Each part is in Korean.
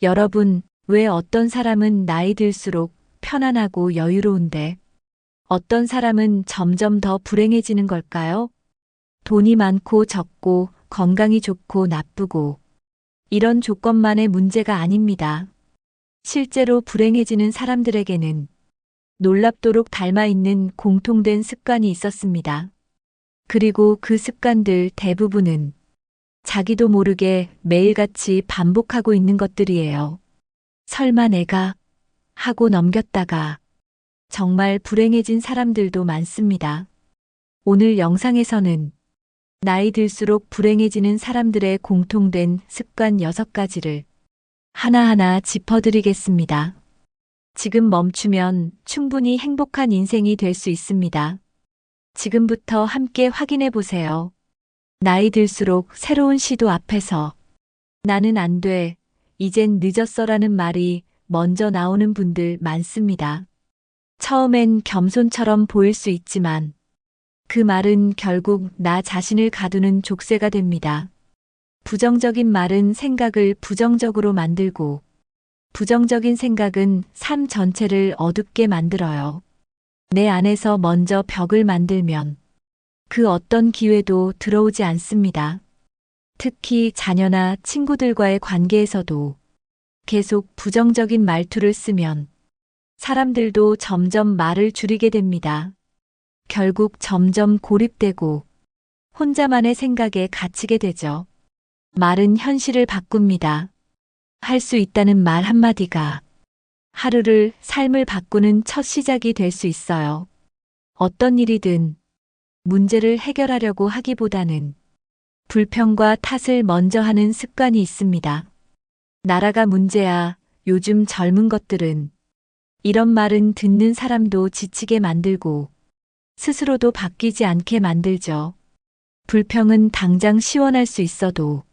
여러분, 왜 어떤 사람은 나이 들수록 편안하고 여유로운데 어떤 사람은 점점 더 불행해지는 걸까요? 돈이 많고 적고 건강이 좋고 나쁘고 이런 조건만의 문제가 아닙니다. 실제로 불행해지는 사람들에게는 놀랍도록 닮아 있는 공통된 습관이 있었습니다. 그리고 그 습관들 대부분은 자기도 모르게 매일같이 반복하고 있는 것들이에요. 설마 내가 하고 넘겼다가 정말 불행해진 사람들도 많습니다. 오늘 영상에서는 나이 들수록 불행해지는 사람들의 공통된 습관 6가지를 하나하나 짚어드리겠습니다. 지금 멈추면 충분히 행복한 인생이 될 수 있습니다. 지금부터 함께 확인해 보세요. 나이 들수록 새로운 시도 앞에서 나는 안 돼, 이젠 늦었어라는 말이 먼저 나오는 분들 많습니다. 처음엔 겸손처럼 보일 수 있지만 그 말은 결국 나 자신을 가두는 족쇄가 됩니다. 부정적인 말은 생각을 부정적으로 만들고 부정적인 생각은 삶 전체를 어둡게 만들어요. 내 안에서 먼저 벽을 만들면 그 어떤 기회도 들어오지 않습니다. 특히 자녀나 친구들과의 관계에서도 계속 부정적인 말투를 쓰면 사람들도 점점 말을 줄이게 됩니다. 결국 점점 고립되고 혼자만의 생각에 갇히게 되죠. 말은 현실을 바꿉니다. 할 수 있다는 말 한마디가 하루를, 삶을 바꾸는 첫 시작이 될 수 있어요. 어떤 일이든 문제를 해결하려고 하기보다는 불평과 탓을 먼저 하는 습관이 있습니다. 나라가 문제야, 요즘 젊은 것들은. 이런 말은 듣는 사람도 지치게 만들고 스스로도 바뀌지 않게 만들죠. 불평은 당장 시원할 수 있어도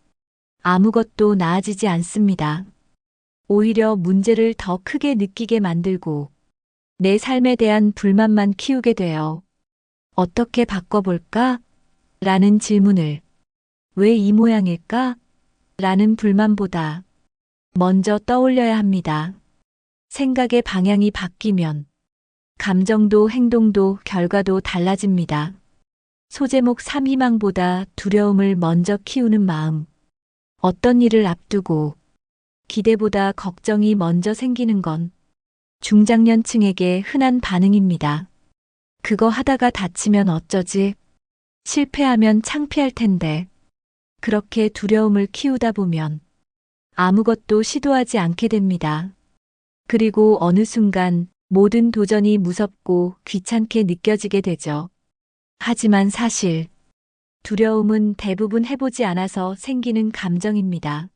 아무것도 나아지지 않습니다. 오히려 문제를 더 크게 느끼게 만들고 내 삶에 대한 불만만 키우게 돼요. 어떻게 바꿔볼까? 라는 질문을 왜 이 모양일까? 라는 불만보다 먼저 떠올려야 합니다. 생각의 방향이 바뀌면 감정도 행동도 결과도 달라집니다. 소제목 3 희망보다 두려움을 먼저 키우는 마음. 어떤 일을 앞두고 기대보다 걱정이 먼저 생기는 건 중장년층에게 흔한 반응입니다. 그거 하다가 다치면 어쩌지? 실패하면 창피할 텐데. 그렇게 두려움을 키우다 보면 아무것도 시도하지 않게 됩니다. 그리고 어느 순간 모든 도전이 무섭고 귀찮게 느껴지게 되죠. 하지만 사실 두려움은 대부분 해보지 않아서 생기는 감정입니다.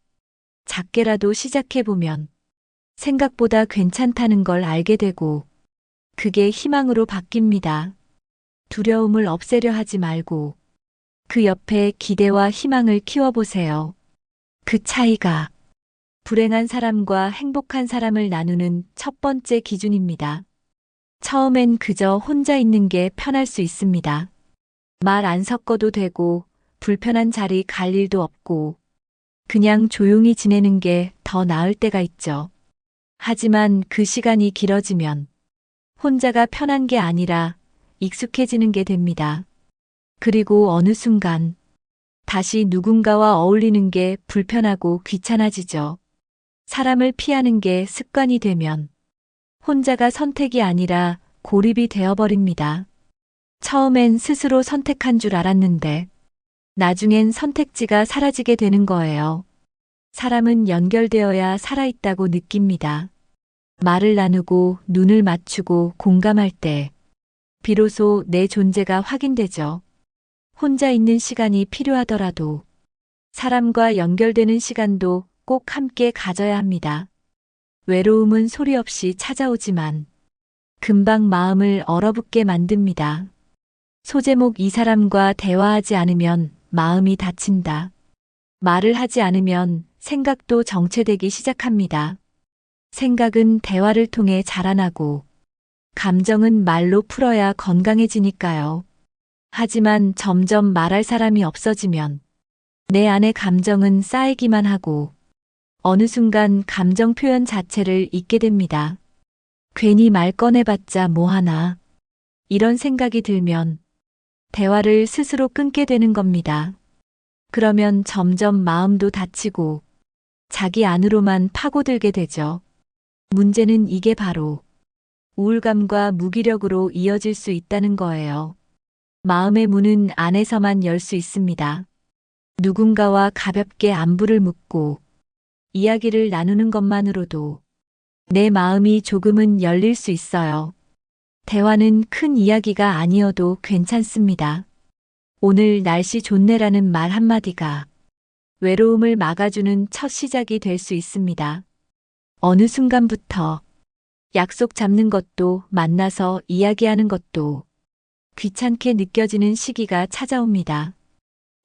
작게라도 시작해보면 생각보다 괜찮다는 걸 알게 되고 그게 희망으로 바뀝니다. 두려움을 없애려 하지 말고 그 옆에 기대와 희망을 키워보세요. 그 차이가 불행한 사람과 행복한 사람을 나누는 첫 번째 기준입니다. 처음엔 그저 혼자 있는 게 편할 수 있습니다. 말 안 섞어도 되고 불편한 자리 갈 일도 없고 그냥 조용히 지내는 게 더 나을 때가 있죠. 하지만 그 시간이 길어지면 혼자가 편한 게 아니라 익숙해지는 게 됩니다. 그리고 어느 순간 다시 누군가와 어울리는 게 불편하고 귀찮아지죠. 사람을 피하는 게 습관이 되면 혼자가 선택이 아니라 고립이 되어버립니다. 처음엔 스스로 선택한 줄 알았는데 나중엔 선택지가 사라지게 되는 거예요. 사람은 연결되어야 살아있다고 느낍니다. 말을 나누고 눈을 맞추고 공감할 때 비로소 내 존재가 확인되죠. 혼자 있는 시간이 필요하더라도 사람과 연결되는 시간도 꼭 함께 가져야 합니다. 외로움은 소리 없이 찾아오지만 금방 마음을 얼어붙게 만듭니다. 소제목 이 사람과 대화하지 않으면 마음이 다친다. 말을 하지 않으면 생각도 정체되기 시작합니다. 생각은 대화를 통해 자라나고 감정은 말로 풀어야 건강해지니까요. 하지만 점점 말할 사람이 없어지면 내 안의 감정은 쌓이기만 하고 어느 순간 감정 표현 자체를 잊게 됩니다. 괜히 말 꺼내봤자 뭐하나. 이런 생각이 들면 대화를 스스로 끊게 되는 겁니다. 그러면 점점 마음도 다치고 자기 안으로만 파고들게 되죠. 문제는 이게 바로 우울감과 무기력으로 이어질 수 있다는 거예요. 마음의 문은 안에서만 열 수 있습니다. 누군가와 가볍게 안부를 묻고 이야기를 나누는 것만으로도 내 마음이 조금은 열릴 수 있어요. 대화는 큰 이야기가 아니어도 괜찮습니다. 오늘 날씨 좋네라는 말 한마디가 외로움을 막아주는 첫 시작이 될 수 있습니다. 어느 순간부터 약속 잡는 것도 만나서 이야기하는 것도 귀찮게 느껴지는 시기가 찾아옵니다.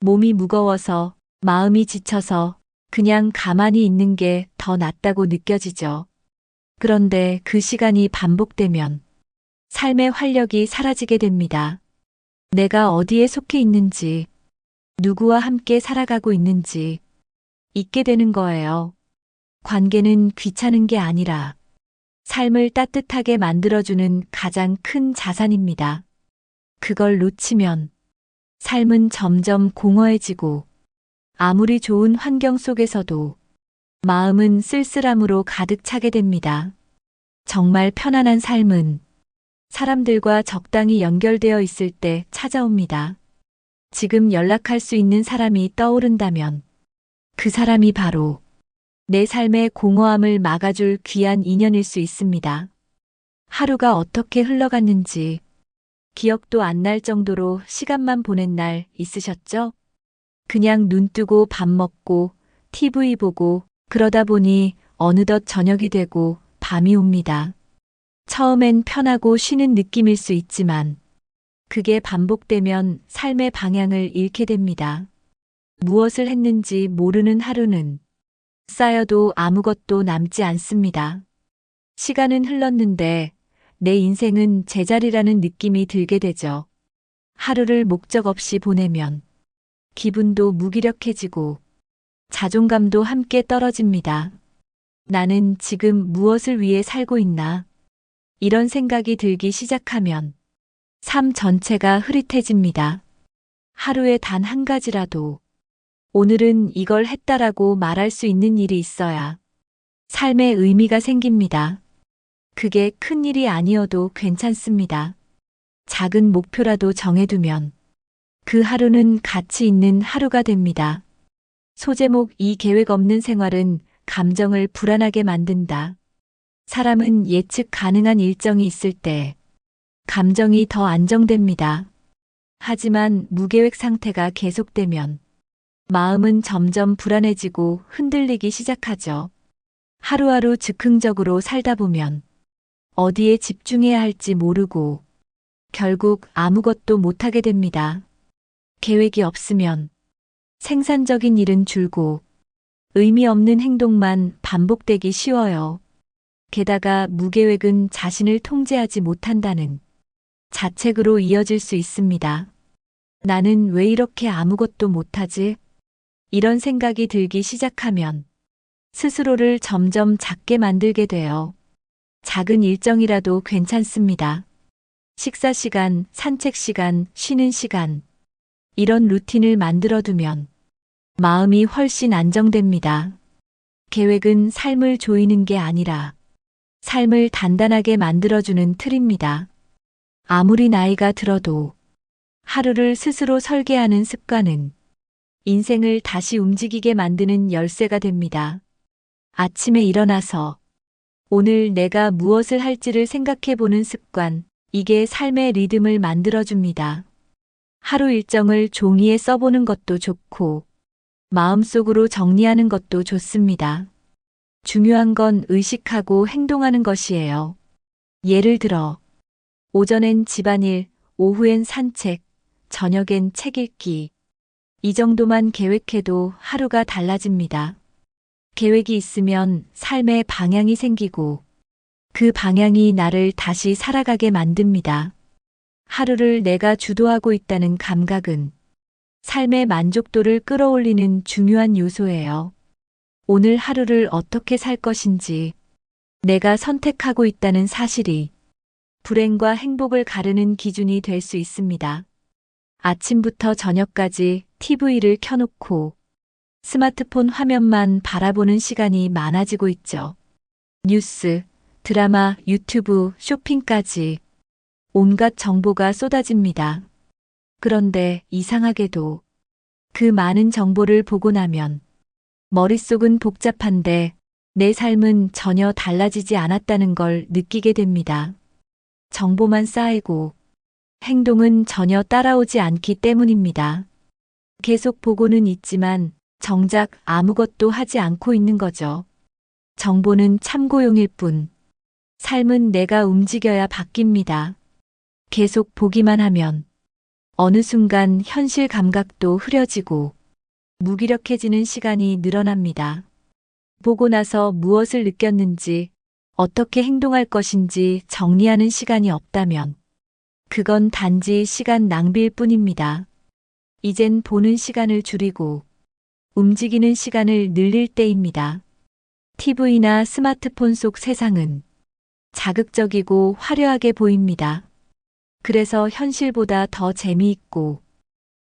몸이 무거워서 마음이 지쳐서 그냥 가만히 있는 게 더 낫다고 느껴지죠. 그런데 그 시간이 반복되면 삶의 활력이 사라지게 됩니다. 내가 어디에 속해 있는지, 누구와 함께 살아가고 있는지 잊게 되는 거예요. 관계는 귀찮은 게 아니라 삶을 따뜻하게 만들어주는 가장 큰 자산입니다. 그걸 놓치면 삶은 점점 공허해지고 아무리 좋은 환경 속에서도 마음은 쓸쓸함으로 가득 차게 됩니다. 정말 편안한 삶은 사람들과 적당히 연결되어 있을 때 찾아옵니다. 지금 연락할 수 있는 사람이 떠오른다면 그 사람이 바로 내 삶의 공허함을 막아줄 귀한 인연일 수 있습니다. 하루가 어떻게 흘러갔는지 기억도 안 날 정도로 시간만 보낸 날 있으셨죠? 그냥 눈 뜨고 밥 먹고 TV 보고 그러다 보니 어느덧 저녁이 되고 밤이 옵니다. 처음엔 편하고 쉬는 느낌일 수 있지만 그게 반복되면 삶의 방향을 잃게 됩니다. 무엇을 했는지 모르는 하루는 쌓여도 아무것도 남지 않습니다. 시간은 흘렀는데 내 인생은 제자리라는 느낌이 들게 되죠. 하루를 목적 없이 보내면 기분도 무기력해지고 자존감도 함께 떨어집니다. 나는 지금 무엇을 위해 살고 있나? 이런 생각이 들기 시작하면 삶 전체가 흐릿해집니다. 하루에 단 한 가지라도 오늘은 이걸 했다라고 말할 수 있는 일이 있어야 삶의 의미가 생깁니다. 그게 큰 일이 아니어도 괜찮습니다. 작은 목표라도 정해두면 그 하루는 가치 있는 하루가 됩니다. 소제목 이 계획 없는 생활은 감정을 불안하게 만든다. 사람은 예측 가능한 일정이 있을 때 감정이 더 안정됩니다. 하지만 무계획 상태가 계속되면 마음은 점점 불안해지고 흔들리기 시작하죠. 하루하루 즉흥적으로 살다 보면 어디에 집중해야 할지 모르고 결국 아무것도 못하게 됩니다. 계획이 없으면 생산적인 일은 줄고 의미 없는 행동만 반복되기 쉬워요. 게다가 무계획은 자신을 통제하지 못한다는 자책으로 이어질 수 있습니다. 나는 왜 이렇게 아무것도 못하지? 이런 생각이 들기 시작하면 스스로를 점점 작게 만들게 돼요. 작은 일정이라도 괜찮습니다. 식사 시간, 산책 시간, 쉬는 시간. 이런 루틴을 만들어두면 마음이 훨씬 안정됩니다. 계획은 삶을 조이는 게 아니라 삶을 단단하게 만들어주는 틀입니다. 아무리 나이가 들어도 하루를 스스로 설계하는 습관은 인생을 다시 움직이게 만드는 열쇠가 됩니다. 아침에 일어나서 오늘 내가 무엇을 할지를 생각해 보는 습관, 이게 삶의 리듬을 만들어줍니다. 하루 일정을 종이에 써보는 것도 좋고, 마음속으로 정리하는 것도 좋습니다. 중요한 건 의식하고 행동하는 것이에요. 예를 들어, 오전엔 집안일, 오후엔 산책, 저녁엔 책 읽기. 이 정도만 계획해도 하루가 달라집니다. 계획이 있으면 삶의 방향이 생기고 그 방향이 나를 다시 살아가게 만듭니다. 하루를 내가 주도하고 있다는 감각은 삶의 만족도를 끌어올리는 중요한 요소예요. 오늘 하루를 어떻게 살 것인지, 내가 선택하고 있다는 사실이 불행과 행복을 가르는 기준이 될 수 있습니다. 아침부터 저녁까지 TV를 켜놓고 스마트폰 화면만 바라보는 시간이 많아지고 있죠. 뉴스, 드라마, 유튜브, 쇼핑까지 온갖 정보가 쏟아집니다. 그런데 이상하게도 그 많은 정보를 보고 나면 머릿속은 복잡한데 내 삶은 전혀 달라지지 않았다는 걸 느끼게 됩니다. 정보만 쌓이고 행동은 전혀 따라오지 않기 때문입니다. 계속 보고는 있지만 정작 아무것도 하지 않고 있는 거죠. 정보는 참고용일 뿐, 삶은 내가 움직여야 바뀝니다. 계속 보기만 하면 어느 순간 현실 감각도 흐려지고 무기력해지는 시간이 늘어납니다. 보고 나서 무엇을 느꼈는지, 어떻게 행동할 것인지 정리하는 시간이 없다면 그건 단지 시간 낭비일 뿐입니다. 이젠 보는 시간을 줄이고 움직이는 시간을 늘릴 때입니다. TV나 스마트폰 속 세상은 자극적이고 화려하게 보입니다. 그래서 현실보다 더 재미있고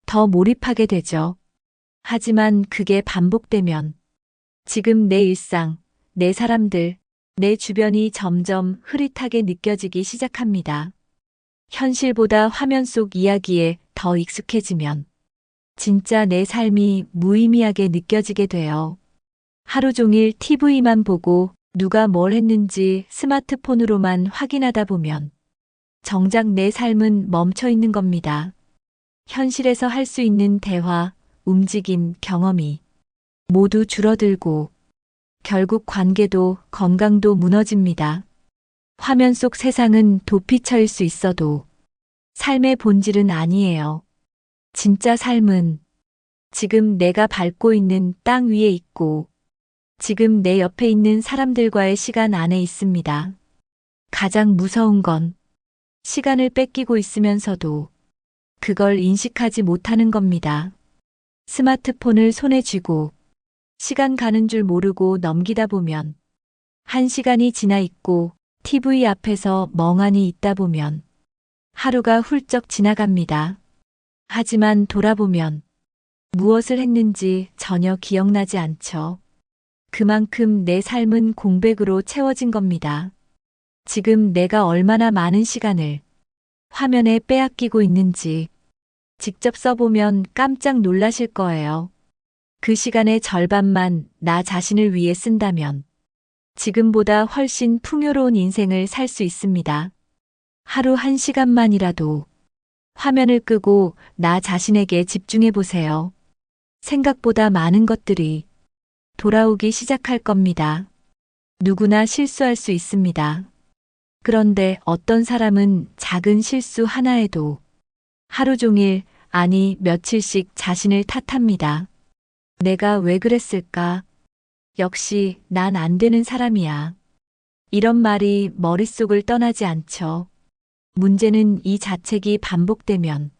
더 몰입하게 되죠. 하지만 그게 반복되면 지금 내 일상, 내 사람들, 내 주변이 점점 흐릿하게 느껴지기 시작합니다. 현실보다 화면 속 이야기에 더 익숙해지면 진짜 내 삶이 무의미하게 느껴지게 돼요. 하루 종일 TV만 보고 누가 뭘 했는지 스마트폰으로만 확인하다 보면 정작 내 삶은 멈춰 있는 겁니다. 현실에서 할 수 있는 대화, 움직임, 경험이 모두 줄어들고 결국 관계도 건강도 무너집니다. 화면 속 세상은 도피처일 수 있어도 삶의 본질은 아니에요. 진짜 삶은 지금 내가 밟고 있는 땅 위에 있고 지금 내 옆에 있는 사람들과의 시간 안에 있습니다. 가장 무서운 건 시간을 뺏기고 있으면서도 그걸 인식하지 못하는 겁니다. 스마트폰을 손에 쥐고 시간 가는 줄 모르고 넘기다 보면 1시간이 지나 있고 TV 앞에서 멍하니 있다 보면 하루가 훌쩍 지나갑니다. 하지만 돌아보면 무엇을 했는지 전혀 기억나지 않죠. 그만큼 내 삶은 공백으로 채워진 겁니다. 지금 내가 얼마나 많은 시간을 화면에 빼앗기고 있는지 직접 써보면 깜짝 놀라실 거예요. 그 시간의 절반만 나 자신을 위해 쓴다면 지금보다 훨씬 풍요로운 인생을 살 수 있습니다. 하루 1시간만이라도 화면을 끄고 나 자신에게 집중해 보세요. 생각보다 많은 것들이 돌아오기 시작할 겁니다. 누구나 실수할 수 있습니다. 그런데 어떤 사람은 작은 실수 하나에도 하루 종일, 아니 며칠씩 자신을 탓합니다. 내가 왜 그랬을까? 역시 난 안 되는 사람이야. 이런 말이 머릿속을 떠나지 않죠. 문제는 이 자책이 반복되면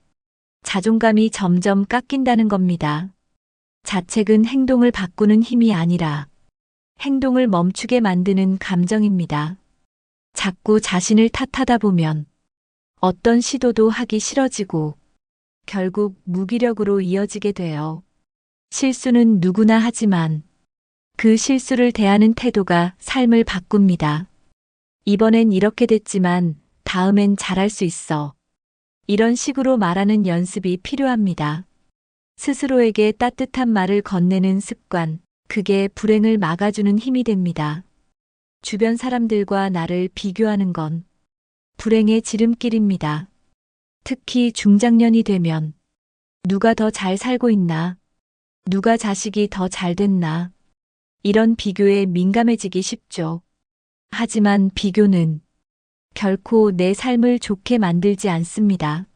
자존감이 점점 깎인다는 겁니다. 자책은 행동을 바꾸는 힘이 아니라 행동을 멈추게 만드는 감정입니다. 자꾸 자신을 탓하다 보면 어떤 시도도 하기 싫어지고 결국 무기력으로 이어지게 돼요. 실수는 누구나 하지만 그 실수를 대하는 태도가 삶을 바꿉니다. 이번엔 이렇게 됐지만 다음엔 잘할 수 있어. 이런 식으로 말하는 연습이 필요합니다. 스스로에게 따뜻한 말을 건네는 습관, 그게 불행을 막아주는 힘이 됩니다. 주변 사람들과 나를 비교하는 건 불행의 지름길입니다. 특히 중장년이 되면 누가 더 잘 살고 있나? 누가 자식이 더 잘 됐나? 이런 비교에 민감해지기 쉽죠. 하지만 비교는 결코 내 삶을 좋게 만들지 않습니다.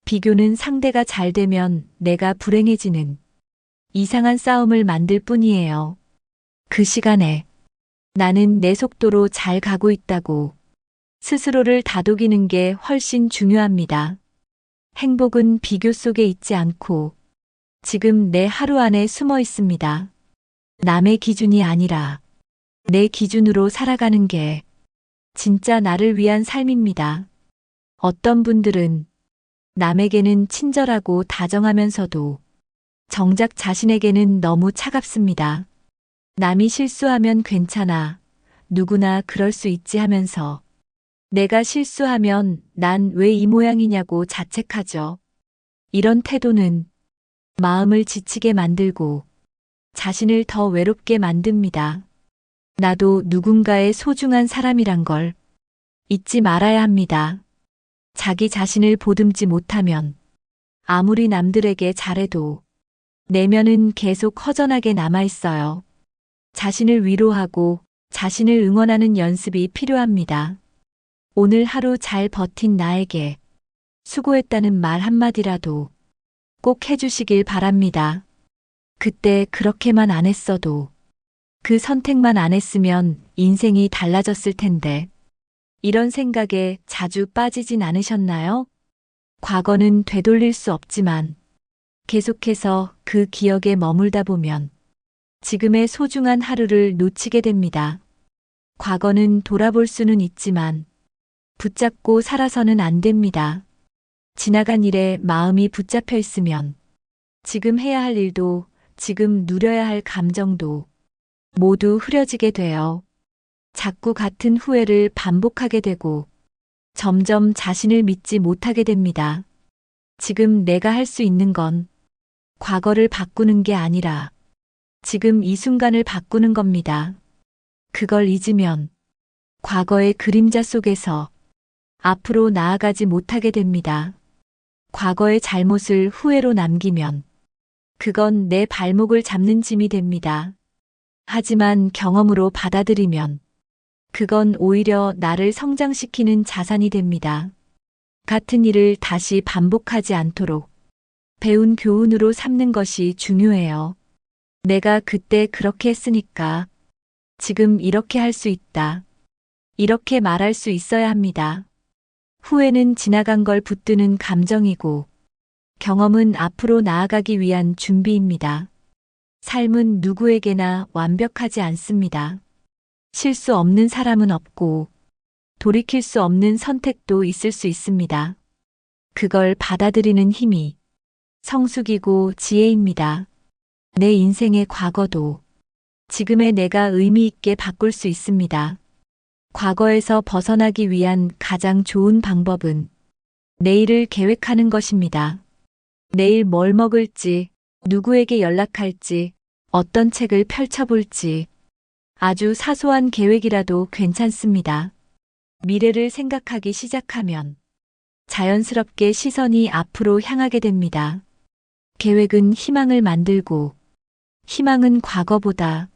비교는 상대가 잘 되면 내가 불행해지는 이상한 싸움을 만들 뿐이에요. 그 시간에 나는 내 속도로 잘 가고 있다고 스스로를 다독이는 게 훨씬 중요합니다. 행복은 비교 속에 있지 않고 지금 내 하루 안에 숨어 있습니다. 남의 기준이 아니라 내 기준으로 살아가는 게 진짜 나를 위한 삶입니다. 어떤 분들은 남에게는 친절하고 다정하면서도 정작 자신에게는 너무 차갑습니다. 남이 실수하면 괜찮아. 누구나 그럴 수 있지 하면서 내가 실수하면 난 왜 이 모양이냐고 자책하죠. 이런 태도는 마음을 지치게 만들고 자신을 더 외롭게 만듭니다. 나도 누군가의 소중한 사람이란 걸 잊지 말아야 합니다. 자기 자신을 보듬지 못하면 아무리 남들에게 잘해도 내면은 계속 허전하게 남아 있어요. 자신을 위로하고 자신을 응원하는 연습이 필요합니다. 오늘 하루 잘 버틴 나에게 수고했다는 말 한마디라도 꼭 해주시길 바랍니다. 그때 그렇게만 안 했어도, 그 선택만 안 했으면 인생이 달라졌을 텐데. 이런 생각에 자주 빠지진 않으셨나요? 과거는 되돌릴 수 없지만 계속해서 그 기억에 머물다 보면 지금의 소중한 하루를 놓치게 됩니다. 과거는 돌아볼 수는 있지만 붙잡고 살아서는 안 됩니다. 지나간 일에 마음이 붙잡혀 있으면 지금 해야 할 일도, 지금 누려야 할 감정도 모두 흐려지게 돼요. 자꾸 같은 후회를 반복하게 되고 점점 자신을 믿지 못하게 됩니다. 지금 내가 할 수 있는 건 과거를 바꾸는 게 아니라 지금 이 순간을 바꾸는 겁니다. 그걸 잊으면 과거의 그림자 속에서 앞으로 나아가지 못하게 됩니다. 과거의 잘못을 후회로 남기면 그건 내 발목을 잡는 짐이 됩니다. 하지만 경험으로 받아들이면 그건 오히려 나를 성장시키는 자산이 됩니다. 같은 일을 다시 반복하지 않도록 배운 교훈으로 삼는 것이 중요해요. 내가 그때 그렇게 했으니까 지금 이렇게 할 수 있다. 이렇게 말할 수 있어야 합니다. 후회는 지나간 걸 붙드는 감정이고 경험은 앞으로 나아가기 위한 준비입니다. 삶은 누구에게나 완벽하지 않습니다. 실수 없는 사람은 없고 돌이킬 수 없는 선택도 있을 수 있습니다. 그걸 받아들이는 힘이 성숙이고 지혜입니다. 내 인생의 과거도 지금의 내가 의미 있게 바꿀 수 있습니다. 과거에서 벗어나기 위한 가장 좋은 방법은 내일을 계획하는 것입니다. 내일 뭘 먹을지, 누구에게 연락할지, 어떤 책을 펼쳐볼지, 아주 사소한 계획이라도 괜찮습니다. 미래를 생각하기 시작하면 자연스럽게 시선이 앞으로 향하게 됩니다. 계획은 희망을 만들고 희망은 과거보다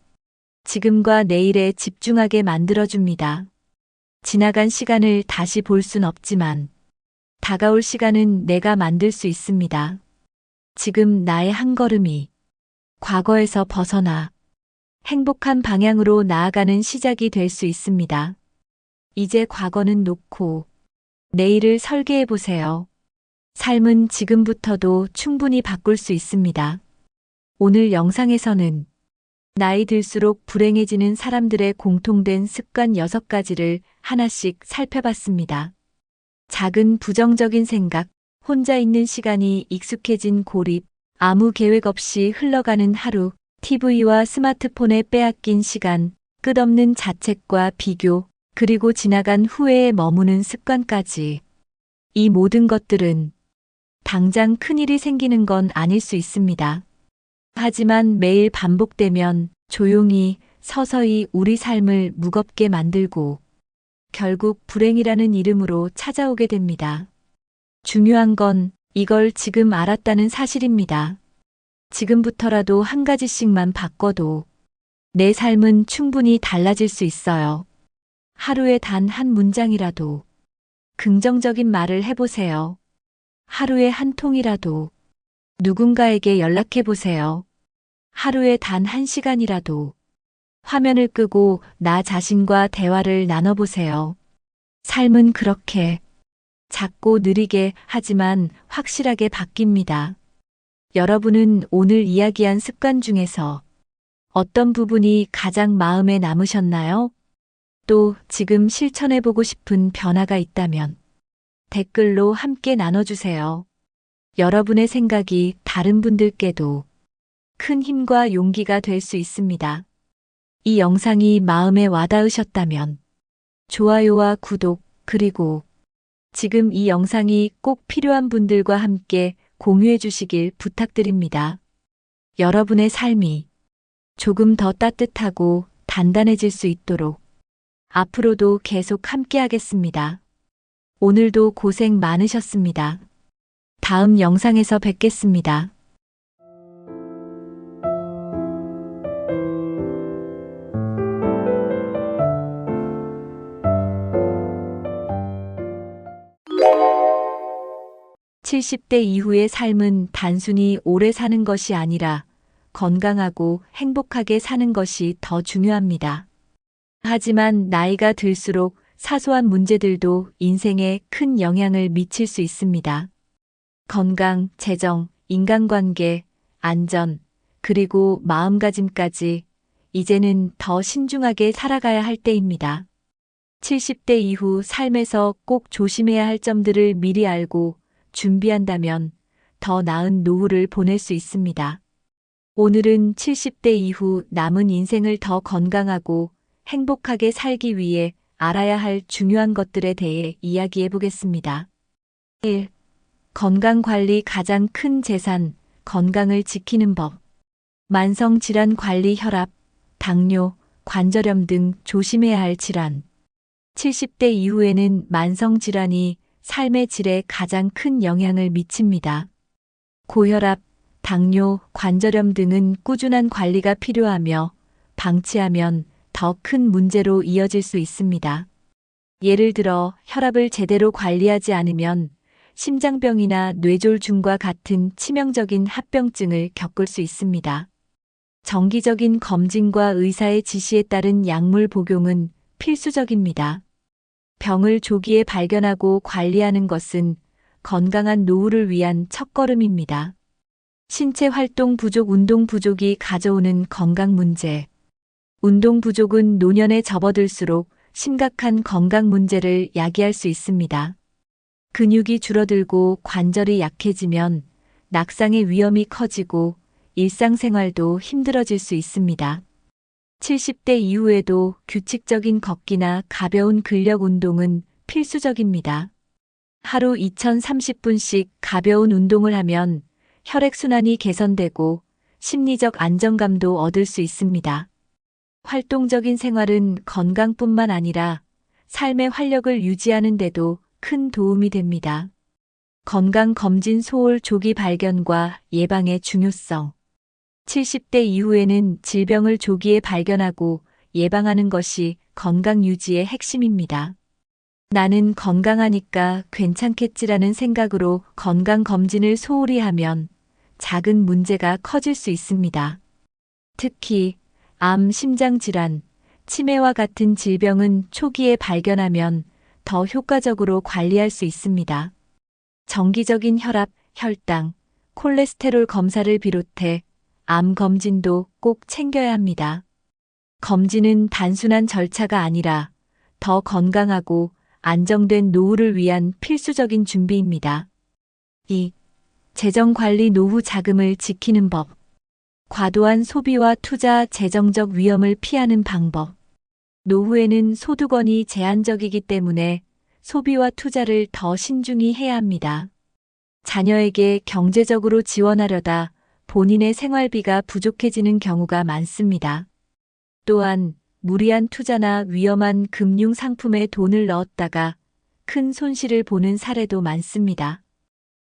지금과 내일에 집중하게 만들어줍니다. 지나간 시간을 다시 볼 순 없지만 다가올 시간은 내가 만들 수 있습니다. 지금 나의 한 걸음이 과거에서 벗어나 행복한 방향으로 나아가는 시작이 될 수 있습니다. 이제 과거는 놓고 내일을 설계해 보세요. 삶은 지금부터도 충분히 바꿀 수 있습니다. 오늘 영상에서는 나이 들수록 불행해지는 사람들의 공통된 습관 6가지를 하나씩 살펴봤습니다. 작은 부정적인 생각, 혼자 있는 시간이 익숙해진 고립, 아무 계획 없이 흘러가는 하루, TV와 스마트폰에 빼앗긴 시간, 끝없는 자책과 비교, 그리고 지나간 후회에 머무는 습관까지. 이 모든 것들은 당장 큰일이 생기는 건 아닐 수 있습니다. 하지만 매일 반복되면 조용히 서서히 우리 삶을 무겁게 만들고 결국 불행이라는 이름으로 찾아오게 됩니다. 중요한 건 이걸 지금 알았다는 사실입니다. 지금부터라도 한 가지씩만 바꿔도 내 삶은 충분히 달라질 수 있어요. 하루에 단 한 문장이라도 긍정적인 말을 해보세요. 하루에 한 통이라도 누군가에게 연락해 보세요. 하루에 단 1시간이라도 화면을 끄고 나 자신과 대화를 나눠보세요. 삶은 그렇게 작고 느리게 하지만 확실하게 바뀝니다. 여러분은 오늘 이야기한 습관 중에서 어떤 부분이 가장 마음에 남으셨나요? 또 지금 실천해보고 싶은 변화가 있다면 댓글로 함께 나눠주세요. 여러분의 생각이 다른 분들께도 큰 힘과 용기가 될 수 있습니다. 이 영상이 마음에 와닿으셨다면 좋아요와 구독, 그리고 지금 이 영상이 꼭 필요한 분들과 함께 공유해 주시길 부탁드립니다. 여러분의 삶이 조금 더 따뜻하고 단단해질 수 있도록 앞으로도 계속 함께 하겠습니다. 오늘도 고생 많으셨습니다. 다음 영상에서 뵙겠습니다. (70대) 이후의 삶은 단순히 오래 사는 것이 아니라 건강하고 행복하게 사는 것이 더 중요합니다. 하지만 나이가 들수록 사소한 문제들도 인생에 큰 영향을 미칠 수 있습니다. 건강, 재정, 인간관계, 안전, 그리고 마음가짐까지 이제는 더 신중하게 살아가야 할 때입니다. 70대 이후 삶에서 꼭 조심해야 할 점들을 미리 알고 준비한다면 더 나은 노후를 보낼 수 있습니다. 오늘은 70대 이후 남은 인생을 더 건강하고 행복하게 살기 위해 알아야 할 중요한 것들에 대해 이야기해 보겠습니다. 1. 건강관리 가장 큰 재산, 건강을 지키는 법. 만성질환 관리 혈압, 당뇨, 관절염 등 조심해야 할 질환. 70대 이후에는 만성질환이 삶의 질에 가장 큰 영향을 미칩니다. 고혈압, 당뇨, 관절염 등은 꾸준한 관리가 필요하며 방치하면 더 큰 문제로 이어질 수 있습니다. 예를 들어 혈압을 제대로 관리하지 않으면 심장병이나 뇌졸중과 같은 치명적인 합병증을 겪을 수 있습니다. 정기적인 검진과 의사의 지시에 따른 약물 복용은 필수적입니다. 병을 조기에 발견하고 관리하는 것은 건강한 노후를 위한 첫걸음입니다. 신체 활동 부족, 운동 부족이 가져오는 건강 문제. 운동 부족은 노년에 접어들수록 심각한 건강 문제를 야기할 수 있습니다. 근육이 줄어들고 관절이 약해지면 낙상의 위험이 커지고 일상생활도 힘들어질 수 있습니다. 70대 이후에도 규칙적인 걷기나 가벼운 근력 운동은 필수적입니다. 하루 2030분씩 가벼운 운동을 하면 혈액순환이 개선되고 심리적 안정감도 얻을 수 있습니다. 활동적인 생활은 건강뿐만 아니라 삶의 활력을 유지하는 데도 큰 도움이 됩니다. 건강검진 소홀 조기 발견과 예방의 중요성. 70대 이후에는 질병을 조기에 발견하고 예방하는 것이 건강 유지의 핵심입니다. 나는 건강하니까 괜찮겠지라는 생각으로 건강검진을 소홀히 하면 작은 문제가 커질 수 있습니다. 특히 암, 심장질환, 치매와 같은 질병은 초기에 발견하면 더 효과적으로 관리할 수 있습니다. 정기적인 혈압, 혈당, 콜레스테롤 검사를 비롯해 암 검진도 꼭 챙겨야 합니다. 검진은 단순한 절차가 아니라 더 건강하고 안정된 노후를 위한 필수적인 준비입니다. 2. 재정관리 노후 자금을 지키는 법. 과도한 소비와 투자, 재정적 위험을 피하는 방법. 노후에는 소득원이 제한적이기 때문에 소비와 투자를 더 신중히 해야 합니다. 자녀에게 경제적으로 지원하려다 본인의 생활비가 부족해지는 경우가 많습니다. 또한 무리한 투자나 위험한 금융 상품에 돈을 넣었다가 큰 손실을 보는 사례도 많습니다.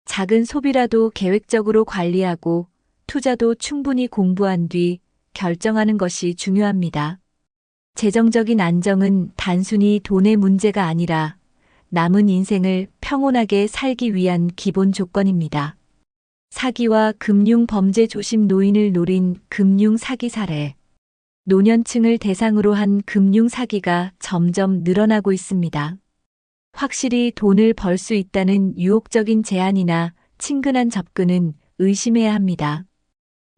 작은 소비라도 계획적으로 관리하고 투자도 충분히 공부한 뒤 결정하는 것이 중요합니다. 재정적인 안정은 단순히 돈의 문제가 아니라 남은 인생을 평온하게 살기 위한 기본 조건입니다. 사기와 금융 범죄 조심. 노인을 노린 금융 사기 사례. 노년층을 대상으로 한 금융 사기가 점점 늘어나고 있습니다. 확실히 돈을 벌 수 있다는 유혹적인 제안이나 친근한 접근은 의심해야 합니다.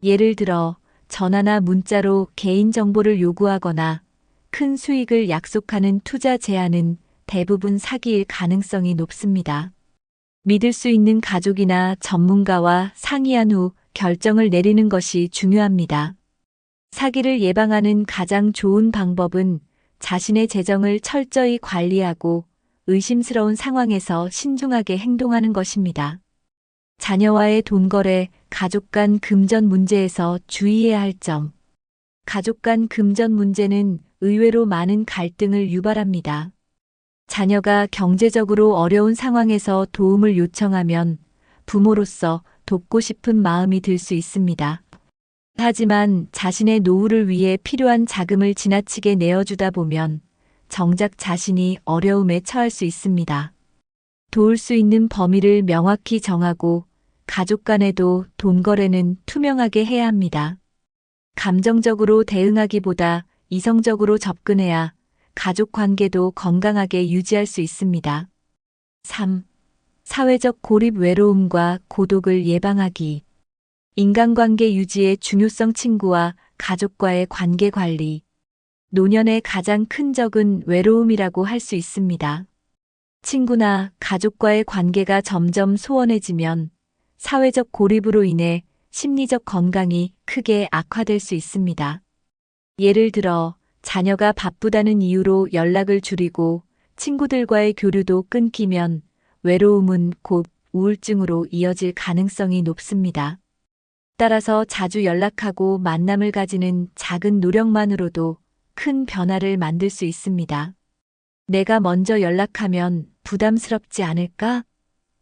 예를 들어 전화나 문자로 개인정보를 요구하거나 큰 수익을 약속하는 투자 제안은 대부분 사기일 가능성이 높습니다. 믿을 수 있는 가족이나 전문가와 상의한 후 결정을 내리는 것이 중요합니다. 사기를 예방하는 가장 좋은 방법은 자신의 재정을 철저히 관리하고 의심스러운 상황에서 신중하게 행동하는 것입니다. 자녀와의 돈 거래, 가족 간 금전 문제에서 주의해야 할 점. 가족 간 금전 문제는 의외로 많은 갈등을 유발합니다. 자녀가 경제적으로 어려운 상황에서 도움을 요청하면 부모로서 돕고 싶은 마음이 들 수 있습니다. 하지만 자신의 노후를 위해 필요한 자금을 지나치게 내어주다 보면 정작 자신이 어려움에 처할 수 있습니다. 도울 수 있는 범위를 명확히 정하고 가족 간에도 돈 거래는 투명하게 해야 합니다. 감정적으로 대응하기보다 이성적으로 접근해야 가족 관계도 건강하게 유지할 수 있습니다. 3. 사회적 고립 외로움과 고독을 예방하기. 인간관계 유지의 중요성. 친구와 가족과의 관계 관리. 노년의 가장 큰 적은 외로움이라고 할 수 있습니다. 친구나 가족과의 관계가 점점 소원해지면 사회적 고립으로 인해 심리적 건강이 크게 악화될 수 있습니다. 예를 들어 자녀가 바쁘다는 이유로 연락을 줄이고 친구들과의 교류도 끊기면 외로움은 곧 우울증으로 이어질 가능성이 높습니다. 따라서 자주 연락하고 만남을 가지는 작은 노력만으로도 큰 변화를 만들 수 있습니다. 내가 먼저 연락하면 부담스럽지 않을까?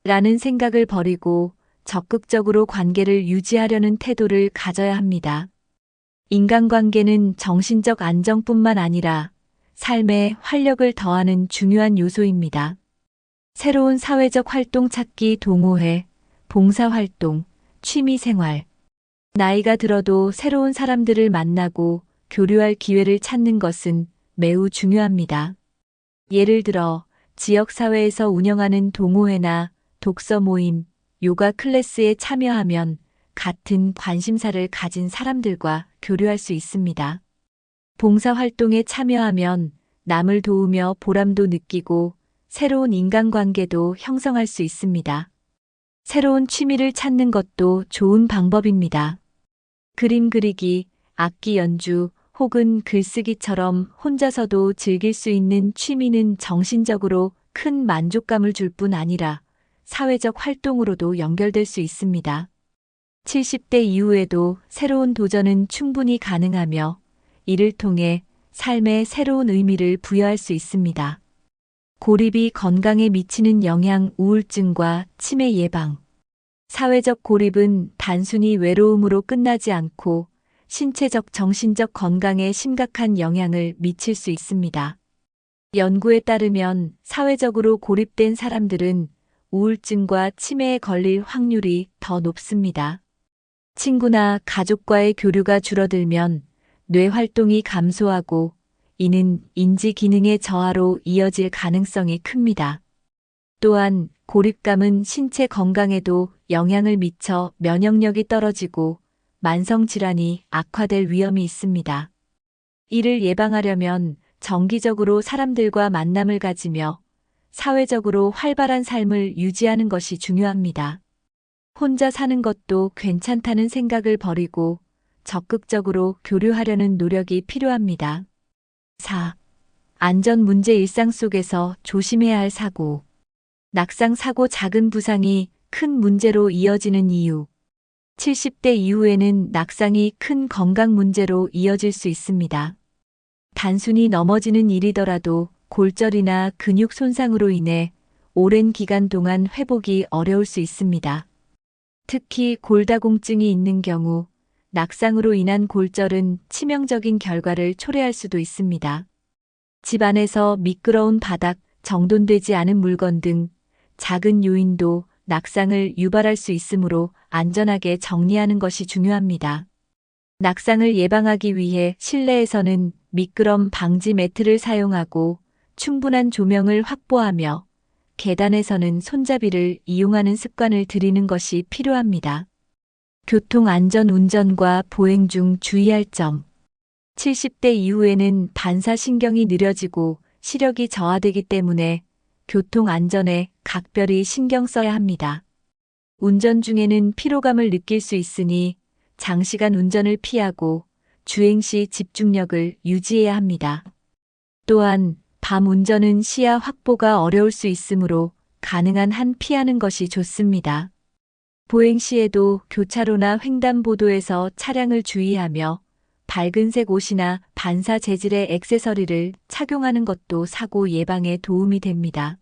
라는 생각을 버리고 적극적으로 관계를 유지하려는 태도를 가져야 합니다. 인간관계는 정신적 안정뿐만 아니라 삶에 활력을 더하는 중요한 요소입니다. 새로운 사회적 활동 찾기, 동호회, 봉사활동, 취미생활. 나이가 들어도 새로운 사람들을 만나고 교류할 기회를 찾는 것은 매우 중요합니다. 예를 들어 지역사회에서 운영하는 동호회나 독서 모임, 요가 클래스에 참여하면 같은 관심사를 가진 사람들과 교류할 수 있습니다. 봉사활동에 참여하면 남을 도우며 보람도 느끼고 새로운 인간관계도 형성할 수 있습니다. 새로운 취미를 찾는 것도 좋은 방법입니다. 그림 그리기, 악기 연주 혹은 글쓰기처럼 혼자서도 즐길 수 있는 취미는 정신적으로 큰 만족감을 줄 뿐 아니라 사회적 활동으로도 연결될 수 있습니다. 70대 이후에도 새로운 도전은 충분히 가능하며 이를 통해 삶에 새로운 의미를 부여할 수 있습니다. 고립이 건강에 미치는 영향. 우울증과 치매 예방. 사회적 고립은 단순히 외로움으로 끝나지 않고 신체적, 정신적 건강에 심각한 영향을 미칠 수 있습니다. 연구에 따르면 사회적으로 고립된 사람들은 우울증과 치매에 걸릴 확률이 더 높습니다. 친구나 가족과의 교류가 줄어들면 뇌 활동이 감소하고 이는 인지 기능의 저하로 이어질 가능성이 큽니다. 또한 고립감은 신체 건강에도 영향을 미쳐 면역력이 떨어지고 만성질환이 악화될 위험이 있습니다. 이를 예방하려면 정기적으로 사람들과 만남을 가지며 사회적으로 활발한 삶을 유지하는 것이 중요합니다. 혼자 사는 것도 괜찮다는 생각을 버리고 적극적으로 교류하려는 노력이 필요합니다. 4. 안전 문제. 일상 속에서 조심해야 할 사고. 낙상 사고. 작은 부상이 큰 문제로 이어지는 이유. 70대 이후에는 낙상이 큰 건강 문제로 이어질 수 있습니다. 단순히 넘어지는 일이더라도 골절이나 근육 손상으로 인해 오랜 기간 동안 회복이 어려울 수 있습니다. 특히 골다공증이 있는 경우 낙상으로 인한 골절은 치명적인 결과를 초래할 수도 있습니다. 집 안에서 미끄러운 바닥, 정돈되지 않은 물건 등 작은 요인도 낙상을 유발할 수 있으므로 안전하게 정리하는 것이 중요합니다. 낙상을 예방하기 위해 실내에서는 미끄럼 방지 매트를 사용하고 충분한 조명을 확보하며 계단에서는 손잡이를 이용하는 습관을 들이는 것이 필요합니다. 교통안전 운전과 보행 중 주의할 점. 70대 이후에는 반사신경이 느려지고 시력이 저하되기 때문에 교통안전에 각별히 신경 써야 합니다. 운전 중에는 피로감을 느낄 수 있으니 장시간 운전을 피하고 주행 시 집중력을 유지해야 합니다. 또한 밤 운전은 시야 확보가 어려울 수 있으므로 가능한 한 피하는 것이 좋습니다. 보행 시에도 교차로나 횡단보도에서 차량을 주의하며 밝은색 옷이나 반사 재질의 액세서리를 착용하는 것도 사고 예방에 도움이 됩니다.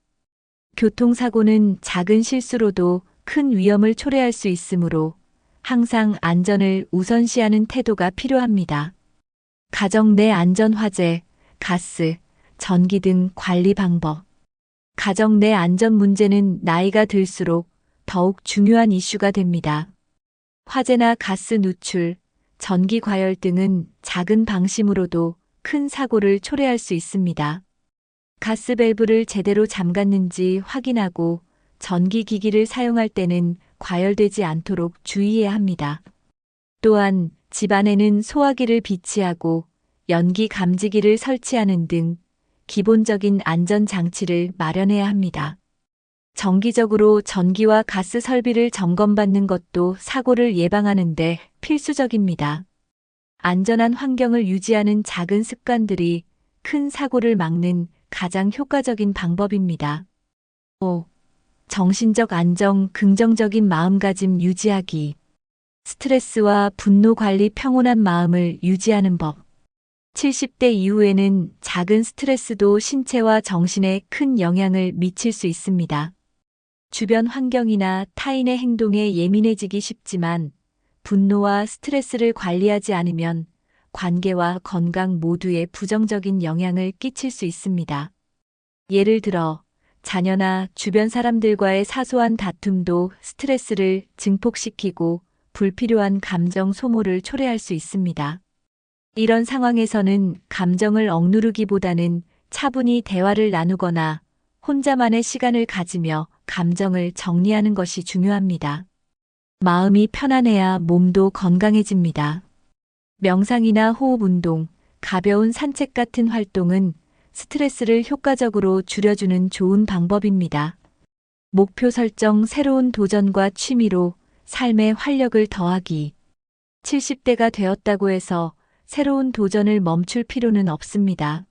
교통사고는 작은 실수로도 큰 위험을 초래할 수 있으므로 항상 안전을 우선시하는 태도가 필요합니다. 가정 내 안전 화재, 가스, 전기 등 관리 방법. 가정 내 안전 문제는 나이가 들수록 더욱 중요한 이슈가 됩니다. 화재나 가스 누출, 전기 과열 등은 작은 방심으로도 큰 사고를 초래할 수 있습니다. 가스 밸브를 제대로 잠갔는지 확인하고 전기기기를 사용할 때는 과열되지 않도록 주의해야 합니다. 또한 집안에는 소화기를 비치하고 연기 감지기를 설치하는 등 기본적인 안전장치를 마련해야 합니다. 정기적으로 전기와 가스 설비를 점검받는 것도 사고를 예방하는 데 필수적입니다. 안전한 환경을 유지하는 작은 습관들이 큰 사고를 막는 가장 효과적인 방법입니다. 5. 정신적 안정, 긍정적인 마음가짐 유지하기. 스트레스와 분노 관리, 평온한 마음을 유지하는 법. 70대 이후에는 작은 스트레스도 신체와 정신에 큰 영향을 미칠 수 있습니다. 주변 환경이나 타인의 행동에 예민해지기 쉽지만 분노와 스트레스를 관리하지 않으면 관계와 건강 모두에 부정적인 영향을 끼칠 수 있습니다. 예를 들어 자녀나 주변 사람들과의 사소한 다툼도 스트레스를 증폭시키고 불필요한 감정 소모를 초래할 수 있습니다. 이런 상황에서는 감정을 억누르기보다는 차분히 대화를 나누거나 혼자만의 시간을 가지며 감정을 정리하는 것이 중요합니다. 마음이 편안해야 몸도 건강해집니다. 명상이나 호흡 운동, 가벼운 산책 같은 활동은 스트레스를 효과적으로 줄여주는 좋은 방법입니다. 목표 설정, 새로운 도전과 취미로 삶에 활력을 더하기. 70대가 되었다고 해서 새로운 도전을 멈출 필요는 없습니다.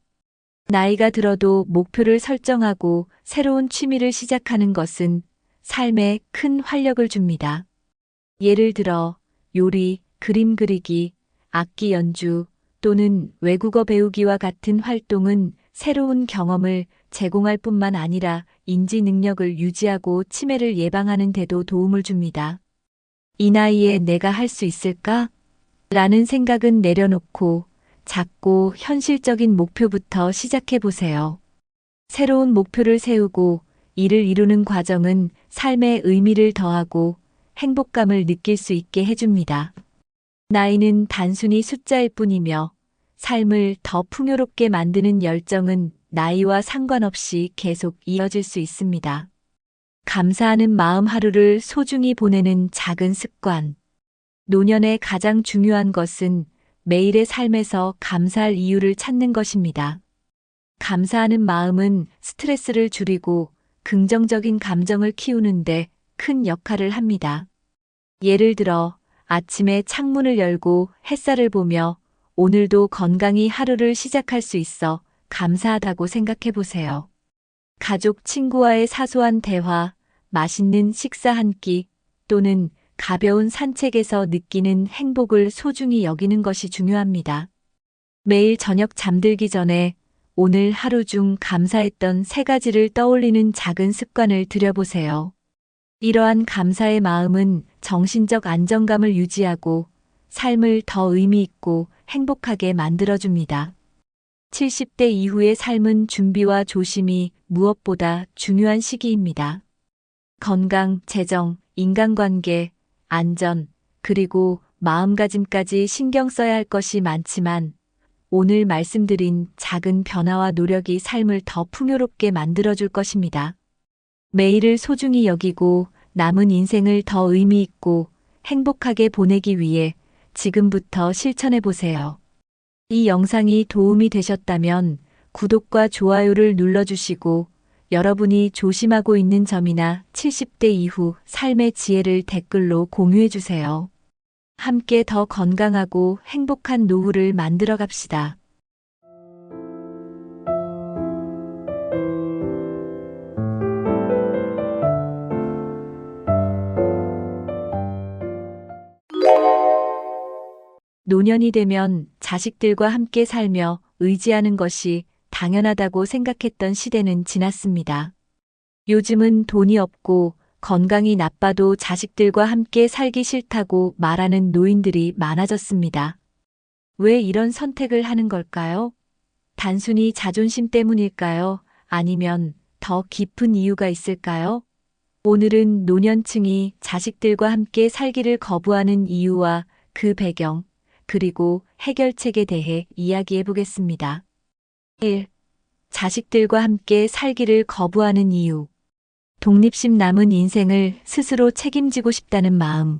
나이가 들어도 목표를 설정하고 새로운 취미를 시작하는 것은 삶에 큰 활력을 줍니다. 예를 들어 요리, 그림 그리기, 악기 연주 또는 외국어 배우기와 같은 활동은 새로운 경험을 제공할 뿐만 아니라 인지 능력을 유지하고 치매를 예방하는 데도 도움을 줍니다. 이 나이에 내가 할 수 있을까? 라는 생각은 내려놓고 작고 현실적인 목표부터 시작해 보세요. 새로운 목표를 세우고 이를 이루는 과정은 삶에 의미를 더하고 행복감을 느낄 수 있게 해줍니다. 나이는 단순히 숫자일 뿐이며 삶을 더 풍요롭게 만드는 열정은 나이와 상관없이 계속 이어질 수 있습니다. 감사하는 마음, 하루를 소중히 보내는 작은 습관. 노년의 가장 중요한 것은 매일의 삶에서 감사할 이유를 찾는 것입니다. 감사하는 마음은 스트레스를 줄이고 긍정적인 감정을 키우는데 큰 역할을 합니다. 예를 들어 아침에 창문을 열고 햇살을 보며 오늘도 건강히 하루를 시작할 수 있어 감사하다고 생각해 보세요. 가족, 친구와의 사소한 대화, 맛있는 식사 한 끼 또는 가벼운 산책에서 느끼는 행복을 소중히 여기는 것이 중요합니다. 매일 저녁 잠들기 전에 오늘 하루 중 감사했던 3가지를 떠올리는 작은 습관을 들여보세요. 이러한 감사의 마음은 정신적 안정감을 유지하고 삶을 더 의미 있고 행복하게 만들어줍니다. 70대 이후의 삶은 준비와 조심이 무엇보다 중요한 시기입니다. 건강, 재정, 인간관계, 안전, 그리고 마음가짐까지 신경 써야 할 것이 많지만 오늘 말씀드린 작은 변화와 노력이 삶을 더 풍요롭게 만들어줄 것입니다. 매일을 소중히 여기고 남은 인생을 더 의미 있고 행복하게 보내기 위해 지금부터 실천해 보세요. 이 영상이 도움이 되셨다면 구독과 좋아요를 눌러주시고 여러분이 조심하고 있는 점이나 70대 이후 삶의 지혜를 댓글로 공유해 주세요. 함께 더 건강하고 행복한 노후를 만들어 갑시다. 노년이 되면 자식들과 함께 살며 의지하는 것이 당연하다고 생각했던 시대는 지났습니다. 요즘은 돈이 없고 건강이 나빠도 자식들과 함께 살기 싫다고 말하는 노인들이 많아졌습니다. 왜 이런 선택을 하는 걸까요? 단순히 자존심 때문일까요? 아니면 더 깊은 이유가 있을까요? 오늘은 노년층이 자식들과 함께 살기를 거부하는 이유와 그 배경, 그리고 해결책에 대해 이야기해 보겠습니다. 1. 자식들과 함께 살기를 거부하는 이유. 독립심 남은 인생을 스스로 책임지고 싶다는 마음.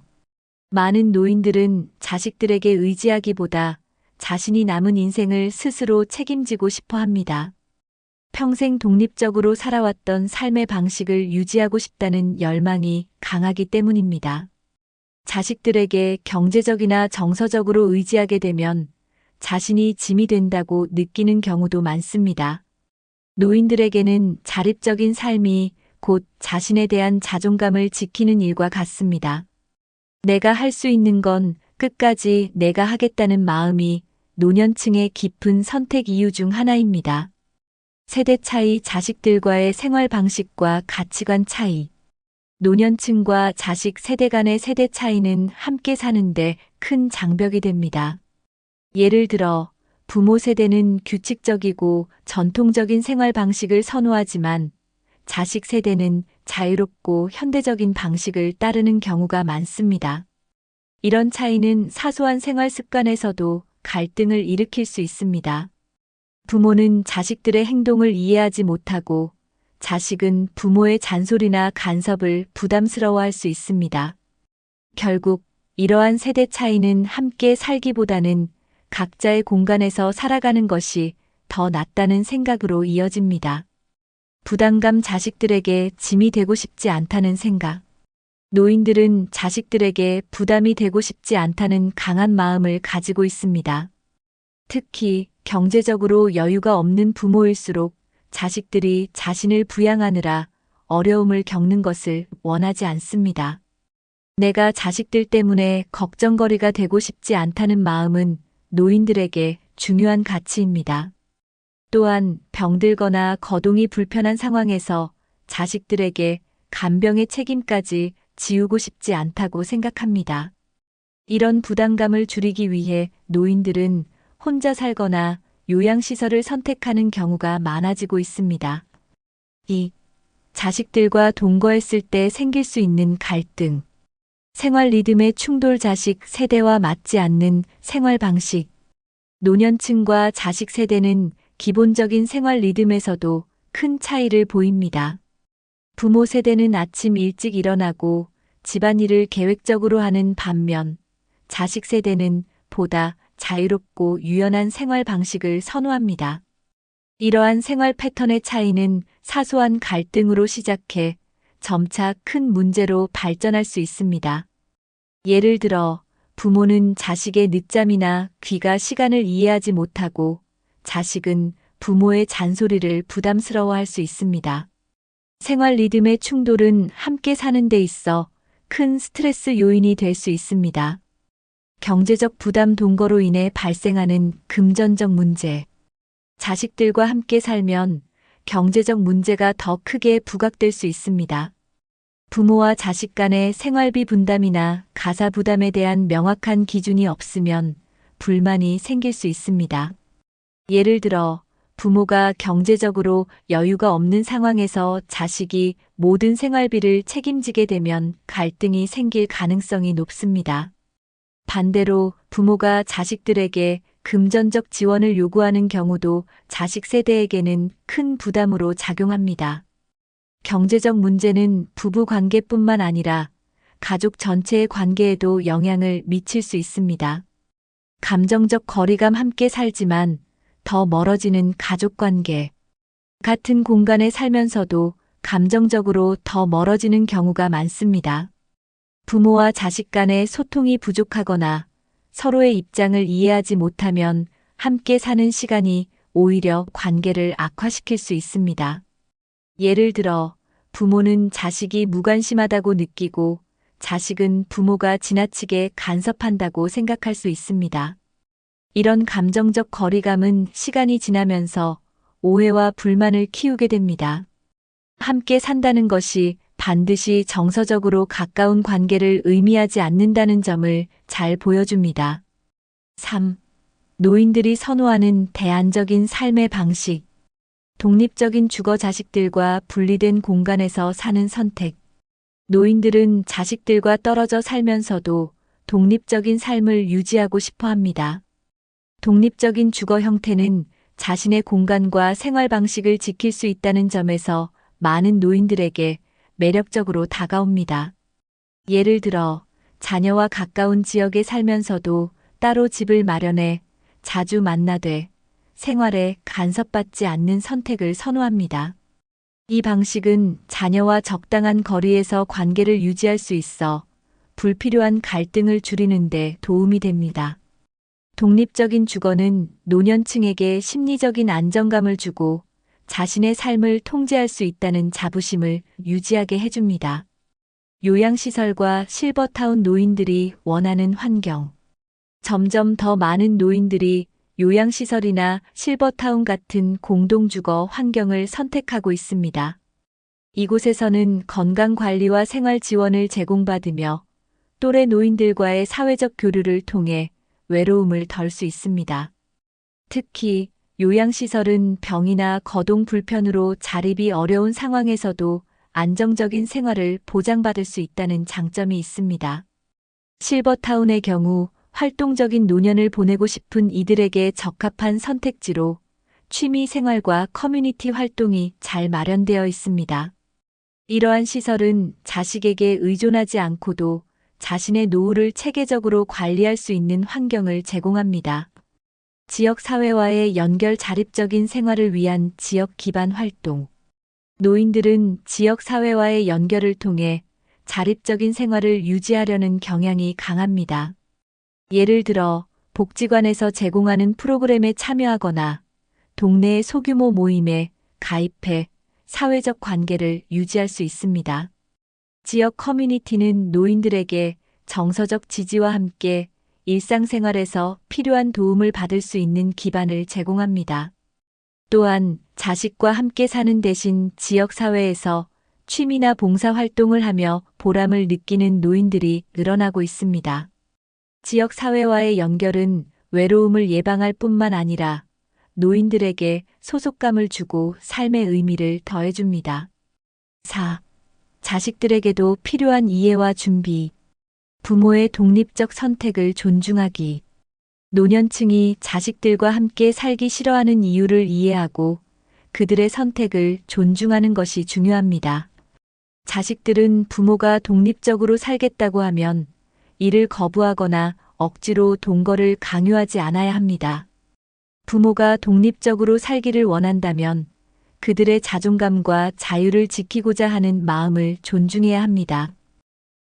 많은 노인들은 자식들에게 의지하기보다 자신이 남은 인생을 스스로 책임지고 싶어 합니다. 평생 독립적으로 살아왔던 삶의 방식을 유지하고 싶다는 열망이 강하기 때문입니다. 자식들에게 경제적이나 정서적으로 의지하게 되면 자신이 짐이 된다고 느끼는 경우도 많습니다. 노인들에게는 자립적인 삶이 곧 자신에 대한 자존감을 지키는 일과 같습니다. 내가 할 수 있는 건 끝까지 내가 하겠다는 마음이 노년층의 깊은 선택 이유 중 하나입니다. 세대 차이, 자식들과의 생활 방식과 가치관 차이. 노년층과 자식 세대 간의 세대 차이는 함께 사는데 큰 장벽이 됩니다. 예를 들어 부모 세대는 규칙적이고 전통적인 생활 방식을 선호하지만 자식 세대는 자유롭고 현대적인 방식을 따르는 경우가 많습니다. 이런 차이는 사소한 생활 습관에서도 갈등을 일으킬 수 있습니다. 부모는 자식들의 행동을 이해하지 못하고 자식은 부모의 잔소리나 간섭을 부담스러워할 수 있습니다. 결국 이러한 세대 차이는 함께 살기보다는 각자의 공간에서 살아가는 것이 더 낫다는 생각으로 이어집니다. 부담감, 자식들에게 짐이 되고 싶지 않다는 생각. 노인들은 자식들에게 부담이 되고 싶지 않다는 강한 마음을 가지고 있습니다. 특히 경제적으로 여유가 없는 부모일수록 자식들이 자신을 부양하느라 어려움을 겪는 것을 원하지 않습니다. 내가 자식들 때문에 걱정거리가 되고 싶지 않다는 마음은 노인들에게 중요한 가치입니다. 또한 병들거나 거동이 불편한 상황에서 자식들에게 간병의 책임까지 지우고 싶지 않다고 생각합니다. 이런 부담감을 줄이기 위해 노인들은 혼자 살거나 요양시설을 선택하는 경우가 많아지고 있습니다. 2. 자식들과 동거했을 때 생길 수 있는 갈등. 생활 리듬의 충돌, 자식 세대와 맞지 않는 생활 방식. 노년층과 자식 세대는 기본적인 생활 리듬에서도 큰 차이를 보입니다. 부모 세대는 아침 일찍 일어나고 집안일을 계획적으로 하는 반면 자식 세대는 보다 자유롭고 유연한 생활 방식을 선호합니다. 이러한 생활 패턴의 차이는 사소한 갈등으로 시작해 점차 큰 문제로 발전할 수 있습니다. 예를 들어 부모는 자식의 늦잠이나 귀가 시간을 이해하지 못하고 자식은 부모의 잔소리를 부담스러워할 수 있습니다. 생활 리듬의 충돌은 함께 사는 데 있어 큰 스트레스 요인이 될 수 있습니다. 경제적 부담, 동거로 인해 발생하는 금전적 문제. 자식들과 함께 살면 경제적 문제가 더 크게 부각될 수 있습니다. 부모와 자식 간의 생활비 분담이나 가사 부담에 대한 명확한 기준이 없으면 불만이 생길 수 있습니다. 예를 들어 부모가 경제적으로 여유가 없는 상황에서 자식이 모든 생활비를 책임지게 되면 갈등이 생길 가능성이 높습니다. 반대로 부모가 자식들에게 금전적 지원을 요구하는 경우도 자식 세대에게는 큰 부담으로 작용합니다. 경제적 문제는 부부 관계뿐만 아니라 가족 전체의 관계에도 영향을 미칠 수 있습니다. 감정적 거리감 함께 살지만 더 멀어지는 가족 관계. 같은 공간에 살면서도 감정적으로 더 멀어지는 경우가 많습니다. 부모와 자식 간의 소통이 부족하거나 서로의 입장을 이해하지 못하면 함께 사는 시간이 오히려 관계를 악화시킬 수 있습니다. 예를 들어, 부모는 자식이 무관심하다고 느끼고 자식은 부모가 지나치게 간섭한다고 생각할 수 있습니다. 이런 감정적 거리감은 시간이 지나면서 오해와 불만을 키우게 됩니다. 함께 산다는 것이 반드시 정서적으로 가까운 관계를 의미하지 않는다는 점을 잘 보여줍니다. 3. 노인들이 선호하는 대안적인 삶의 방식. 독립적인 주거 자식들과 분리된 공간에서 사는 선택. 노인들은 자식들과 떨어져 살면서도 독립적인 삶을 유지하고 싶어 합니다. 독립적인 주거 형태는 자신의 공간과 생활 방식을 지킬 수 있다는 점에서 많은 노인들에게 매력적으로 다가옵니다. 예를 들어, 자녀와 가까운 지역에 살면서도 따로 집을 마련해 자주 만나되 생활에 간섭받지 않는 선택을 선호합니다. 이 방식은 자녀와 적당한 거리에서 관계를 유지할 수 있어 불필요한 갈등을 줄이는 데 도움이 됩니다. 독립적인 주거는 노년층에게 심리적인 안정감을 주고 자신의 삶을 통제할 수 있다는 자부심을 유지하게 해줍니다. 요양시설과 실버타운 노인들이 원하는 환경. 점점 더 많은 노인들이 요양시설이나 실버타운 같은 공동주거 환경을 선택하고 있습니다. 이곳에서는 건강관리와 생활 지원을 제공받으며 또래 노인들과의 사회적 교류를 통해 외로움을 덜 수 있습니다. 특히 요양시설은 병이나 거동 불편으로 자립이 어려운 상황에서도 안정적인 생활을 보장받을 수 있다는 장점이 있습니다. 실버타운의 경우 활동적인 노년을 보내고 싶은 이들에게 적합한 선택지로 취미 생활과 커뮤니티 활동이 잘 마련되어 있습니다. 이러한 시설은 자식에게 의존하지 않고도 자신의 노후를 체계적으로 관리할 수 있는 환경을 제공합니다. 지역 사회와의 연결 자립적인 생활을 위한 지역 기반 활동. 노인들은 지역 사회와의 연결을 통해 자립적인 생활을 유지하려는 경향이 강합니다. 예를 들어 복지관에서 제공하는 프로그램에 참여하거나 동네의 소규모 모임에 가입해 사회적 관계를 유지할 수 있습니다. 지역 커뮤니티는 노인들에게 정서적 지지와 함께 일상생활에서 필요한 도움을 받을 수 있는 기반을 제공합니다. 또한 자식과 함께 사는 대신 지역사회에서 취미나 봉사활동을 하며 보람을 느끼는 노인들이 늘어나고 있습니다. 지역사회와의 연결은 외로움을 예방할 뿐만 아니라 노인들에게 소속감을 주고 삶의 의미를 더해줍니다. 4. 자식들에게도 필요한 이해와 준비. 부모의 독립적 선택을 존중하기. 노년층이 자식들과 함께 살기 싫어하는 이유를 이해하고 그들의 선택을 존중하는 것이 중요합니다. 자식들은 부모가 독립적으로 살겠다고 하면 이를 거부하거나 억지로 동거를 강요하지 않아야 합니다. 부모가 독립적으로 살기를 원한다면 그들의 자존감과 자유를 지키고자 하는 마음을 존중해야 합니다.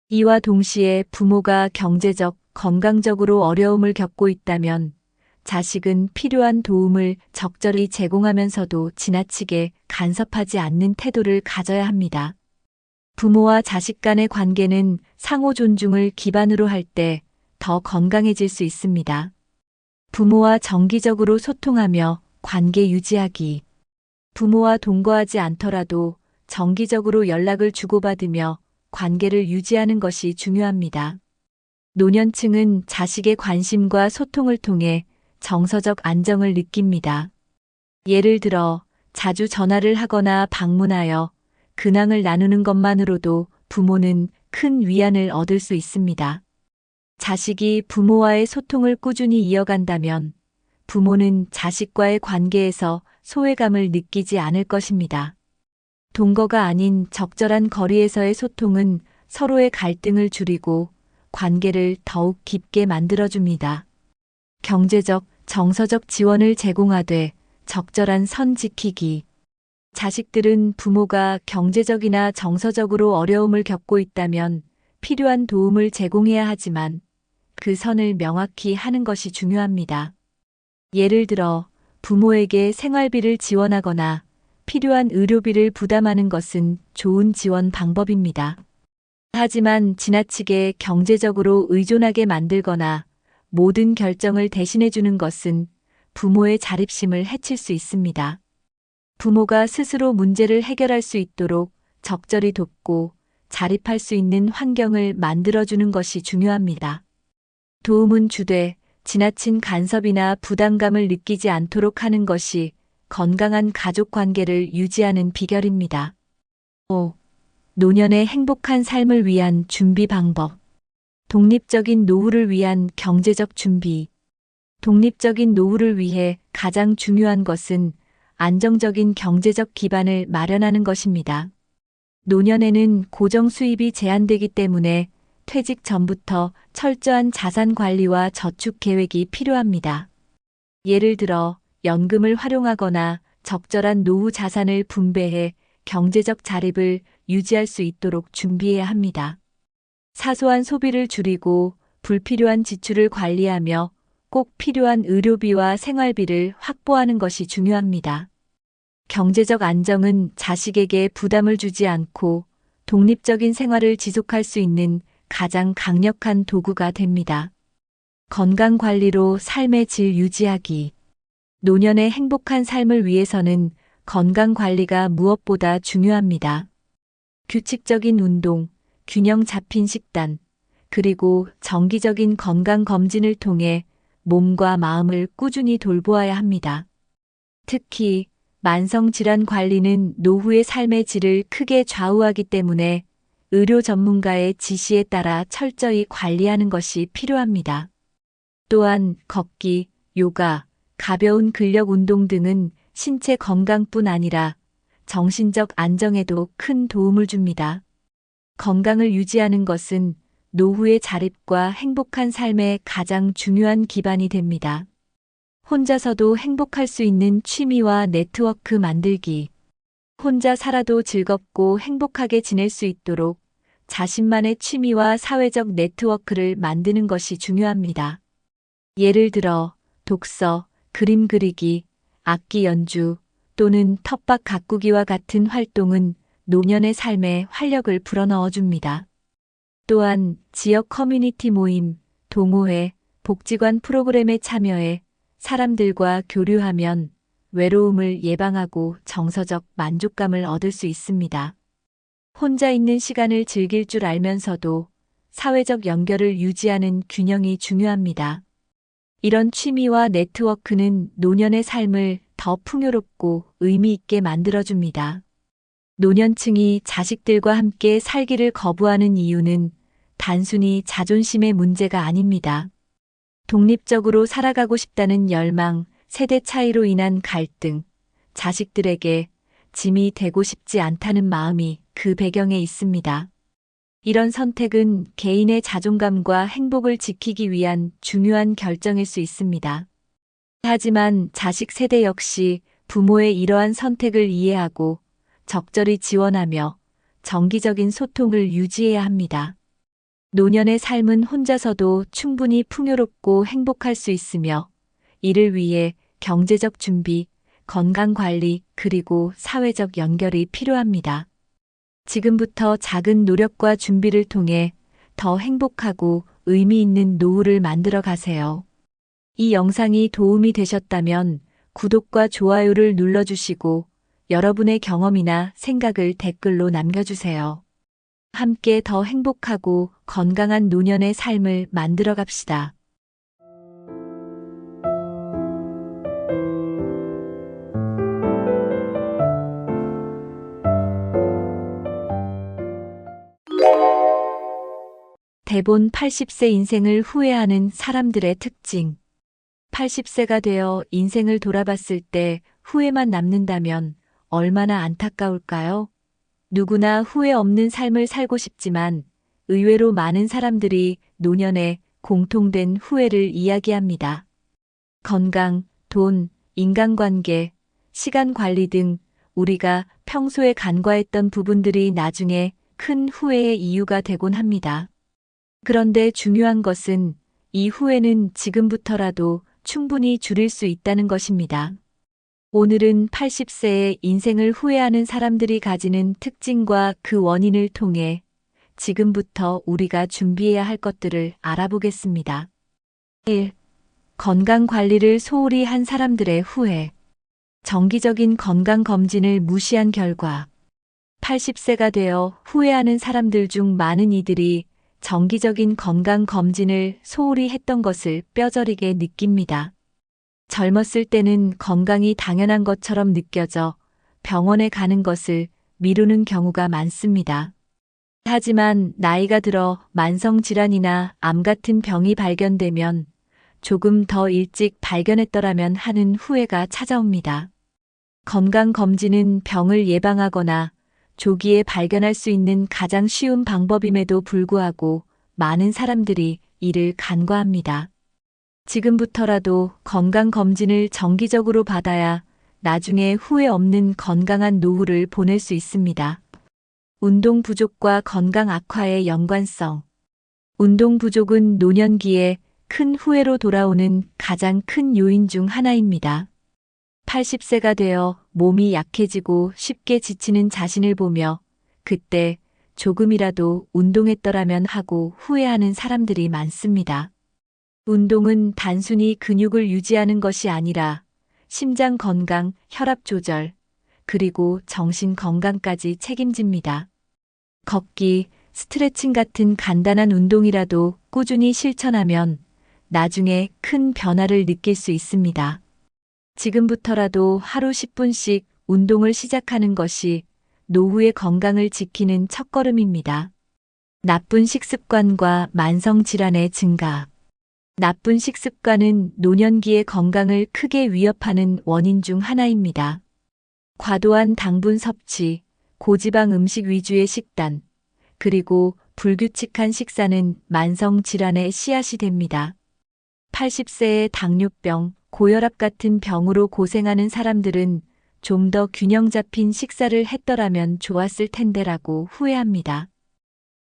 이와 동시에 부모가 경제적, 건강적으로 어려움을 겪고 있다면 자식은 필요한 도움을 적절히 제공하면서도 지나치게 간섭하지 않는 태도를 가져야 합니다. 부모와 자식 간의 관계는 상호 존중을 기반으로 할 때 더 건강해질 수 있습니다. 부모와 정기적으로 소통하며 관계 유지하기. 부모와 동거하지 않더라도 정기적으로 연락을 주고받으며 관계를 유지하는 것이 중요합니다. 노년층은 자식의 관심과 소통을 통해 정서적 안정을 느낍니다. 예를 들어 자주 전화를 하거나 방문하여 근황을 나누는 것만으로도 부모는 큰 위안을 얻을 수 있습니다. 자식이 부모와의 소통을 꾸준히 이어간다면 부모는 자식과의 관계에서 소외감을 느끼지 않을 것입니다. 동거가 아닌 적절한 거리에서의 소통은 서로의 갈등을 줄이고 관계를 더욱 깊게 만들어줍니다. 경제적, 정서적 지원을 제공하되 적절한 선 지키기. 자식들은 부모가 경제적이나 정서적으로 어려움을 겪고 있다면 필요한 도움을 제공해야 하지만 그 선을 명확히 하는 것이 중요합니다. 예를 들어 부모에게 생활비를 지원하거나 필요한 의료비를 부담하는 것은 좋은 지원 방법입니다. 하지만 지나치게 경제적으로 의존하게 만들거나 모든 결정을 대신해 주는 것은 부모의 자립심을 해칠 수 있습니다. 부모가 스스로 문제를 해결할 수 있도록 적절히 돕고 자립할 수 있는 환경을 만들어주는 것이 중요합니다. 도움은 주되 지나친 간섭이나 부담감을 느끼지 않도록 하는 것이 건강한 가족 관계를 유지하는 비결입니다. 5. 노년의 행복한 삶을 위한 준비 방법. 독립적인 노후를 위한 경제적 준비. 독립적인 노후를 위해 가장 중요한 것은 안정적인 경제적 기반을 마련하는 것입니다. 노년에는 고정 수입이 제한되기 때문에 퇴직 전부터 철저한 자산 관리와 저축 계획이 필요합니다. 예를 들어 연금을 활용하거나 적절한 노후 자산을 분배해 경제적 자립을 유지할 수 있도록 준비해야 합니다. 사소한 소비를 줄이고 불필요한 지출을 관리하며 꼭 필요한 의료비와 생활비를 확보하는 것이 중요합니다. 경제적 안정은 자식에게 부담을 주지 않고 독립적인 생활을 지속할 수 있는 가장 강력한 도구가 됩니다. 건강 관리로 삶의 질 유지하기. 노년의 행복한 삶을 위해서는 건강 관리가 무엇보다 중요합니다. 규칙적인 운동, 균형 잡힌 식단, 그리고 정기적인 건강 검진을 통해 몸과 마음을 꾸준히 돌보아야 합니다. 특히 만성질환 관리는 노후의 삶의 질을 크게 좌우하기 때문에 의료 전문가의 지시에 따라 철저히 관리하는 것이 필요합니다. 또한 걷기, 요가, 가벼운 근력 운동 등은 신체 건강뿐 아니라 정신적 안정에도 큰 도움을 줍니다. 건강을 유지하는 것은 노후의 자립과 행복한 삶의 가장 중요한 기반이 됩니다. 혼자서도 행복할 수 있는 취미와 네트워크 만들기. 혼자 살아도 즐겁고 행복하게 지낼 수 있도록 자신만의 취미와 사회적 네트워크를 만드는 것이 중요합니다. 예를 들어 독서, 그림 그리기, 악기 연주 또는 텃밭 가꾸기와 같은 활동은 노년의 삶에 활력을 불어넣어 줍니다. 또한 지역 커뮤니티 모임, 동호회, 복지관 프로그램에 참여해 사람들과 교류하면 외로움을 예방하고 정서적 만족감을 얻을 수 있습니다. 혼자 있는 시간을 즐길 줄 알면서도 사회적 연결을 유지하는 균형이 중요합니다. 이런 취미와 네트워크는 노년의 삶을 더 풍요롭고 의미 있게 만들어줍니다. 노년층이 자식들과 함께 살기를 거부하는 이유는 단순히 자존심의 문제가 아닙니다. 독립적으로 살아가고 싶다는 열망, 세대 차이로 인한 갈등, 자식들에게 짐이 되고 싶지 않다는 마음이 그 배경에 있습니다. 이런 선택은 개인의 자존감과 행복을 지키기 위한 중요한 결정일 수 있습니다. 하지만 자식 세대 역시 부모의 이러한 선택을 이해하고 적절히 지원하며 정기적인 소통을 유지해야 합니다. 노년의 삶은 혼자서도 충분히 풍요롭고 행복할 수 있으며 이를 위해 경제적 준비, 건강 관리, 그리고 사회적 연결이 필요합니다. 지금부터 작은 노력과 준비를 통해 더 행복하고 의미 있는 노후를 만들어 가세요. 이 영상이 도움이 되셨다면 구독과 좋아요를 눌러주시고 여러분의 경험이나 생각을 댓글로 남겨주세요. 함께 더 행복하고 건강한 노년의 삶을 만들어 갑시다. 대본 80세 인생을 후회하는 사람들의 특징. 80세가 되어 인생을 돌아봤을 때 후회만 남는다면 얼마나 안타까울까요? 누구나 후회 없는 삶을 살고 싶지만 의외로 많은 사람들이 노년에 공통된 후회를 이야기합니다. 건강, 돈, 인간관계, 시간 관리 등 우리가 평소에 간과했던 부분들이 나중에 큰 후회의 이유가 되곤 합니다. 그런데 중요한 것은 이 후회는 지금부터라도 충분히 줄일 수 있다는 것입니다. 오늘은 80세의 인생을 후회하는 사람들이 가지는 특징과 그 원인을 통해 지금부터 우리가 준비해야 할 것들을 알아보겠습니다. 1. 건강 관리를 소홀히 한 사람들의 후회. 정기적인 건강 검진을 무시한 결과 80세가 되어 후회하는 사람들 중 많은 이들이 정기적인 건강 검진을 소홀히 했던 것을 뼈저리게 느낍니다. 젊었을 때는 건강이 당연한 것처럼 느껴져 병원에 가는 것을 미루는 경우가 많습니다. 하지만 나이가 들어 만성질환이나 암 같은 병이 발견되면 조금 더 일찍 발견했더라면 하는 후회가 찾아옵니다. 건강검진은 병을 예방하거나 조기에 발견할 수 있는 가장 쉬운 방법임에도 불구하고 많은 사람들이 이를 간과합니다. 지금부터라도 건강검진을 정기적으로 받아야 나중에 후회 없는 건강한 노후를 보낼 수 있습니다. 운동 부족과 건강 악화의 연관성. 운동 부족은 노년기에 큰 후회로 돌아오는 가장 큰 요인 중 하나입니다. 80세가 되어 몸이 약해지고 쉽게 지치는 자신을 보며 그때 조금이라도 운동했더라면 하고 후회하는 사람들이 많습니다. 운동은 단순히 근육을 유지하는 것이 아니라 심장 건강, 혈압 조절, 그리고 정신 건강까지 책임집니다. 걷기, 스트레칭 같은 간단한 운동이라도 꾸준히 실천하면 나중에 큰 변화를 느낄 수 있습니다. 지금부터라도 하루 10분씩 운동을 시작하는 것이 노후의 건강을 지키는 첫걸음입니다. 나쁜 식습관과 만성질환의 증가. 나쁜 식습관은 노년기의 건강을 크게 위협하는 원인 중 하나입니다. 과도한 당분 섭취, 고지방 음식 위주의 식단, 그리고 불규칙한 식사는 만성질환의 씨앗이 됩니다. 80세의 당뇨병, 고혈압 같은 병으로 고생하는 사람들은 좀 더 균형 잡힌 식사를 했더라면 좋았을 텐데라고 후회합니다.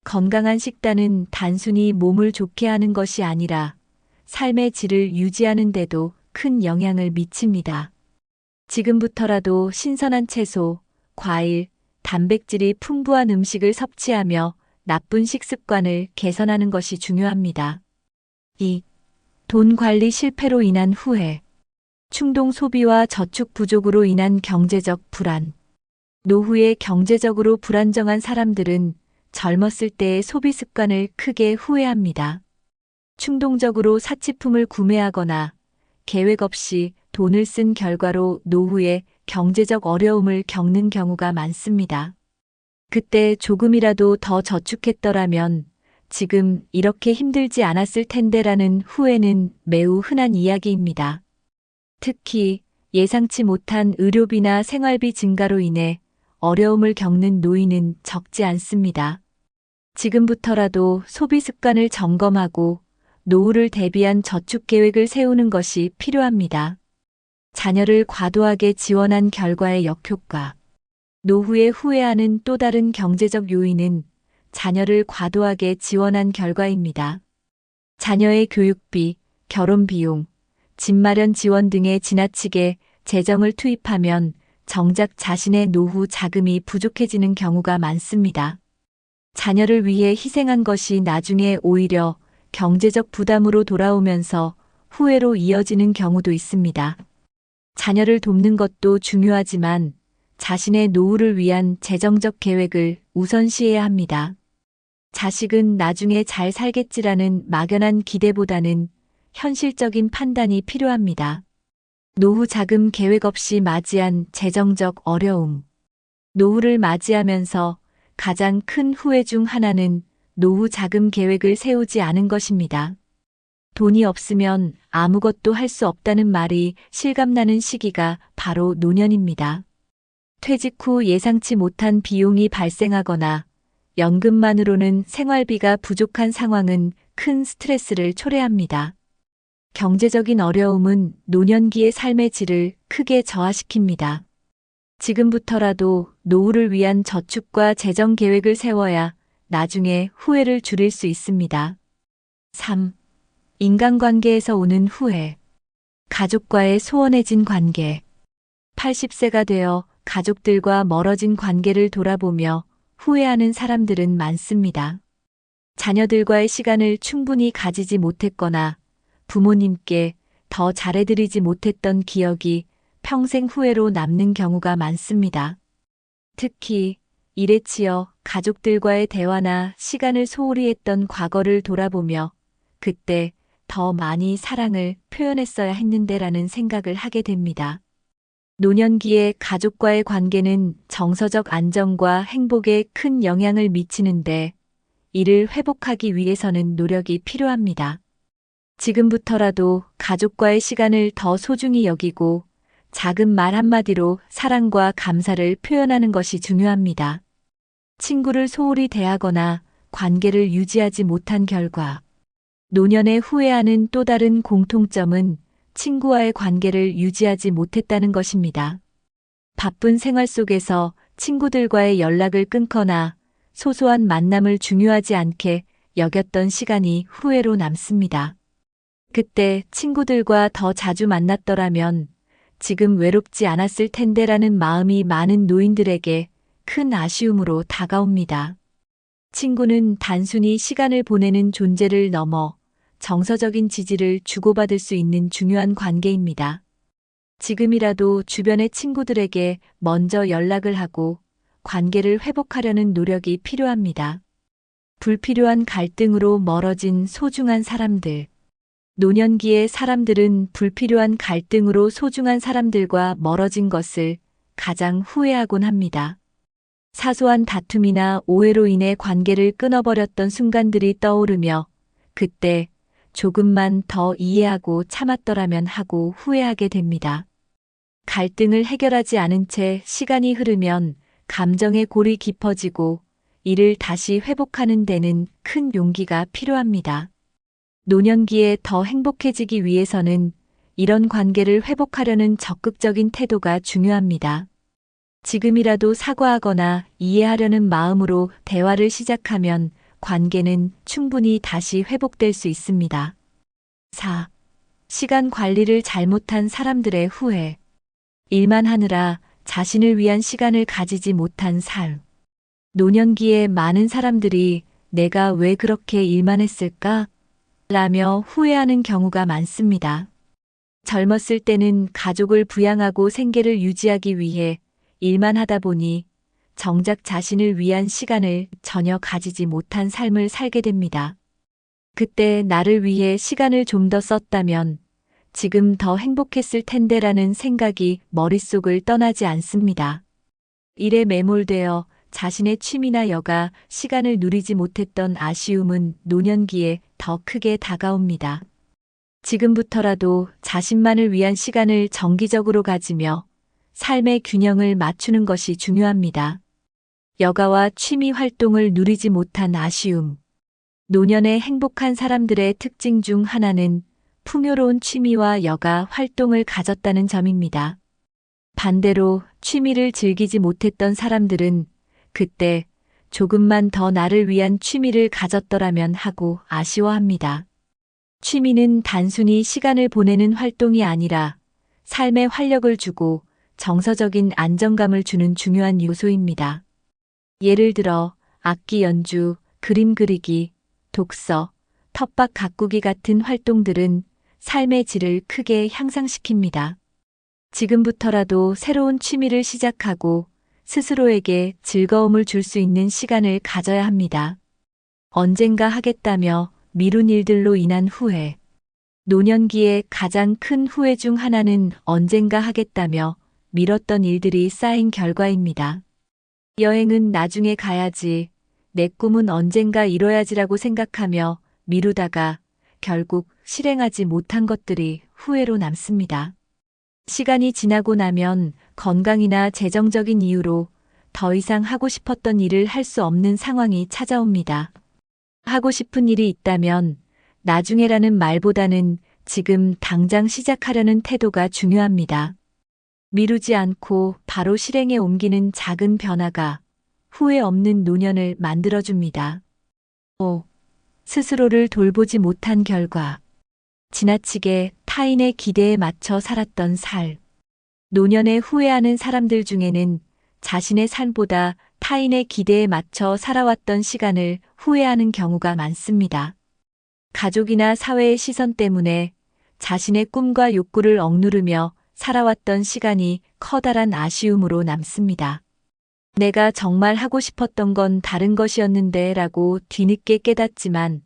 건강한 식단은 단순히 몸을 좋게 하는 것이 아니라 삶의 질을 유지하는 데도 큰 영향을 미칩니다. 지금부터라도 신선한 채소, 과일, 단백질이 풍부한 음식을 섭취하며 나쁜 식습관을 개선하는 것이 중요합니다. 2. 돈 관리 실패로 인한 후회. 충동 소비와 저축 부족으로 인한 경제적 불안. 노후에 경제적으로 불안정한 사람들은 젊었을 때의 소비 습관을 크게 후회합니다. 충동적으로 사치품을 구매하거나 계획 없이 돈을 쓴 결과로 노후에 경제적 어려움을 겪는 경우가 많습니다. 그때 조금이라도 더 저축했더라면 지금 이렇게 힘들지 않았을 텐데라는 후회는 매우 흔한 이야기입니다. 특히 예상치 못한 의료비나 생활비 증가로 인해 어려움을 겪는 노인은 적지 않습니다. 지금부터라도 소비 습관을 점검하고 노후를 대비한 저축 계획을 세우는 것이 필요합니다. 자녀를 과도하게 지원한 결과의 역효과. 노후에 후회하는 또 다른 경제적 요인은 자녀를 과도하게 지원한 결과입니다. 자녀의 교육비, 결혼 비용, 집 마련 지원 등에 지나치게 재정을 투입하면 정작 자신의 노후 자금이 부족해지는 경우가 많습니다. 자녀를 위해 희생한 것이 나중에 오히려 경제적 부담으로 돌아오면서 후회로 이어지는 경우도 있습니다. 자녀를 돕는 것도 중요하지만 자신의 노후를 위한 재정적 계획을 우선시해야 합니다. 자식은 나중에 잘 살겠지라는 막연한 기대보다는 현실적인 판단이 필요합니다. 노후 자금 계획 없이 맞이한 재정적 어려움. 노후를 맞이하면서 가장 큰 후회 중 하나는 노후 자금 계획을 세우지 않은 것입니다. 돈이 없으면 아무것도 할 수 없다는 말이 실감나는 시기가 바로 노년입니다. 퇴직 후 예상치 못한 비용이 발생하거나 연금만으로는 생활비가 부족한 상황은 큰 스트레스를 초래합니다. 경제적인 어려움은 노년기의 삶의 질을 크게 저하시킵니다. 지금부터라도 노후를 위한 저축과 재정 계획을 세워야 나중에 후회를 줄일 수 있습니다. 3. 인간관계에서 오는 후회. 가족과의 소원해진 관계. 80세가 되어 가족들과 멀어진 관계를 돌아보며 후회하는 사람들은 많습니다. 자녀들과의 시간을 충분히 가지지 못했거나 부모님께 더 잘해드리지 못했던 기억이 평생 후회로 남는 경우가 많습니다. 특히 일에 치여 가족들과의 대화나 시간을 소홀히 했던 과거를 돌아보며 그때 더 많이 사랑을 표현했어야 했는데라는 생각을 하게 됩니다. 노년기의 가족과의 관계는 정서적 안정과 행복에 큰 영향을 미치는데 이를 회복하기 위해서는 노력이 필요합니다. 지금부터라도 가족과의 시간을 더 소중히 여기고 작은 말 한마디로 사랑과 감사를 표현하는 것이 중요합니다. 친구를 소홀히 대하거나 관계를 유지하지 못한 결과 노년에 후회하는 또 다른 공통점은 친구와의 관계를 유지하지 못했다는 것입니다. 바쁜 생활 속에서 친구들과의 연락을 끊거나 소소한 만남을 중요하지 않게 여겼던 시간이 후회로 남습니다. 그때 친구들과 더 자주 만났더라면 지금 외롭지 않았을 텐데라는 마음이 많은 노인들에게 큰 아쉬움으로 다가옵니다. 친구는 단순히 시간을 보내는 존재를 넘어 정서적인 지지를 주고받을 수 있는 중요한 관계입니다. 지금이라도 주변의 친구들에게 먼저 연락을 하고 관계를 회복하려는 노력이 필요합니다. 불필요한 갈등으로 멀어진 소중한 사람들. 노년기의 사람들은 불필요한 갈등으로 소중한 사람들과 멀어진 것을 가장 후회하곤 합니다. 사소한 다툼이나 오해로 인해 관계를 끊어버렸던 순간들이 떠오르며 그때 조금만 더 이해하고 참았더라면 하고 후회하게 됩니다. 갈등을 해결하지 않은 채 시간이 흐르면 감정의 골이 깊어지고 이를 다시 회복하는 데는 큰 용기가 필요합니다. 노년기에 더 행복해지기 위해서는 이런 관계를 회복하려는 적극적인 태도가 중요합니다. 지금이라도 사과하거나 이해하려는 마음으로 대화를 시작하면 관계는 충분히 다시 회복될 수 있습니다. 4. 시간 관리를 잘못한 사람들의 후회. 일만 하느라 자신을 위한 시간을 가지지 못한 삶. 노년기에 많은 사람들이 내가 왜 그렇게 일만 했을까? 라며 후회하는 경우가 많습니다. 젊었을 때는 가족을 부양하고 생계를 유지하기 위해 일만 하다 보니 정작 자신을 위한 시간을 전혀 가지지 못한 삶을 살게 됩니다. 그때 나를 위해 시간을 좀 더 썼다면 지금 더 행복했을 텐데라는 생각이 머릿속을 떠나지 않습니다. 일에 매몰되어 자신의 취미나 여가, 시간을 누리지 못했던 아쉬움은 노년기에 더 크게 다가옵니다. 지금부터라도 자신만을 위한 시간을 정기적으로 가지며 삶의 균형을 맞추는 것이 중요합니다. 여가와 취미 활동을 누리지 못한 아쉬움. 노년의 행복한 사람들의 특징 중 하나는 풍요로운 취미와 여가 활동을 가졌다는 점입니다. 반대로 취미를 즐기지 못했던 사람들은 그때 조금만 더 나를 위한 취미를 가졌더라면 하고 아쉬워합니다. 취미는 단순히 시간을 보내는 활동이 아니라 삶에 활력을 주고 정서적인 안정감을 주는 중요한 요소입니다. 예를 들어 악기 연주, 그림 그리기, 독서, 텃밭 가꾸기 같은 활동들은 삶의 질을 크게 향상시킵니다. 지금부터라도 새로운 취미를 시작하고 스스로에게 즐거움을 줄 수 있는 시간을 가져야 합니다. 언젠가 하겠다며 미룬 일들로 인한 후회. 노년기의 가장 큰 후회 중 하나는 언젠가 하겠다며 미뤘던 일들이 쌓인 결과입니다. 여행은 나중에 가야지, 내 꿈은 언젠가 이뤄야지라고 생각하며 미루다가 결국 실행하지 못한 것들이 후회로 남습니다. 시간이 지나고 나면 건강이나 재정적인 이유로 더 이상 하고 싶었던 일을 할 수 없는 상황이 찾아옵니다. 하고 싶은 일이 있다면 나중에라는 말보다는 지금 당장 시작하려는 태도가 중요합니다. 미루지 않고 바로 실행에 옮기는 작은 변화가 후회 없는 노년을 만들어줍니다. 5. 스스로를 돌보지 못한 결과. 지나치게 타인의 기대에 맞춰 살았던 살. 노년에 후회하는 사람들 중에는 자신의 삶보다 타인의 기대에 맞춰 살아왔던 시간을 후회하는 경우가 많습니다. 가족이나 사회의 시선 때문에 자신의 꿈과 욕구를 억누르며 살아왔던 시간이 커다란 아쉬움으로 남습니다. 내가 정말 하고 싶었던 건 다른 것이었는데 라고 뒤늦게 깨닫지만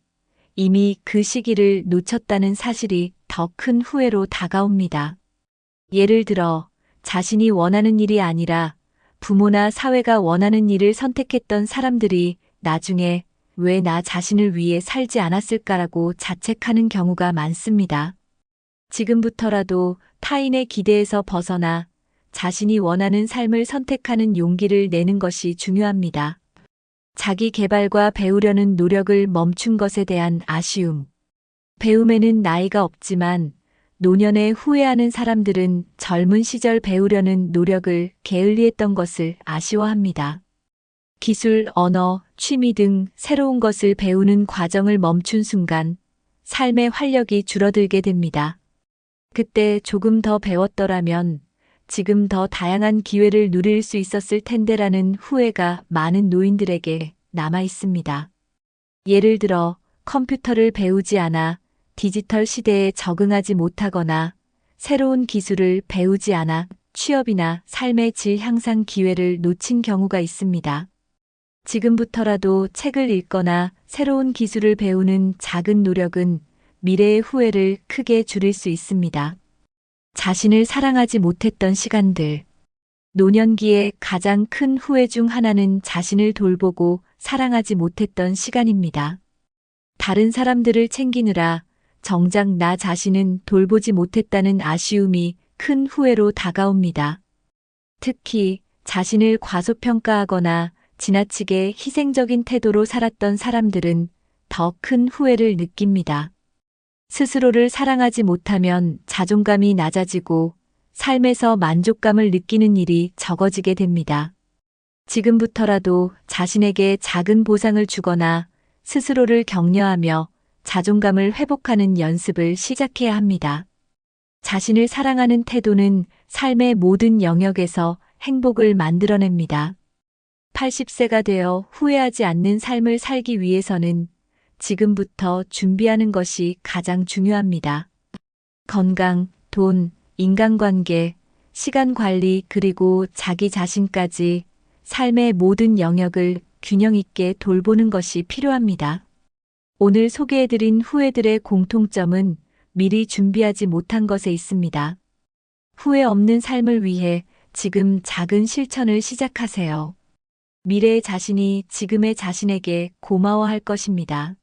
이미 그 시기를 놓쳤다는 사실이 더 큰 후회로 다가옵니다. 예를 들어 자신이 원하는 일이 아니라 부모나 사회가 원하는 일을 선택했던 사람들이 나중에 왜 나 자신을 위해 살지 않았을까라고 자책하는 경우가 많습니다. 지금부터라도 타인의 기대에서 벗어나 자신이 원하는 삶을 선택하는 용기를 내는 것이 중요합니다. 자기 개발과 배우려는 노력을 멈춘 것에 대한 아쉬움. 배움에는 나이가 없지만 노년에 후회하는 사람들은 젊은 시절 배우려는 노력을 게을리했던 것을 아쉬워합니다. 기술, 언어, 취미 등 새로운 것을 배우는 과정을 멈춘 순간 삶의 활력이 줄어들게 됩니다. 그때 조금 더 배웠더라면 지금 더 다양한 기회를 누릴 수 있었을 텐데라는 후회가 많은 노인들에게 남아 있습니다. 예를 들어 컴퓨터를 배우지 않아 디지털 시대에 적응하지 못하거나 새로운 기술을 배우지 않아 취업이나 삶의 질 향상 기회를 놓친 경우가 있습니다. 지금부터라도 책을 읽거나 새로운 기술을 배우는 작은 노력은 미래의 후회를 크게 줄일 수 있습니다. 자신을 사랑하지 못했던 시간들. 노년기의 가장 큰 후회 중 하나는 자신을 돌보고 사랑하지 못했던 시간입니다. 다른 사람들을 챙기느라 정작 나 자신은 돌보지 못했다는 아쉬움이 큰 후회로 다가옵니다. 특히 자신을 과소평가하거나 지나치게 희생적인 태도로 살았던 사람들은 더 큰 후회를 느낍니다. 스스로를 사랑하지 못하면 자존감이 낮아지고 삶에서 만족감을 느끼는 일이 적어지게 됩니다. 지금부터라도 자신에게 작은 보상을 주거나 스스로를 격려하며 자존감을 회복하는 연습을 시작해야 합니다. 자신을 사랑하는 태도는 삶의 모든 영역에서 행복을 만들어냅니다. 80세가 되어 후회하지 않는 삶을 살기 위해서는 지금부터 준비하는 것이 가장 중요합니다. 건강, 돈, 인간관계, 시간 관리 그리고 자기 자신까지 삶의 모든 영역을 균형 있게 돌보는 것이 필요합니다. 오늘 소개해드린 후회들의 공통점은 미리 준비하지 못한 것에 있습니다. 후회 없는 삶을 위해 지금 작은 실천을 시작하세요. 미래의 자신이 지금의 자신에게 고마워할 것입니다.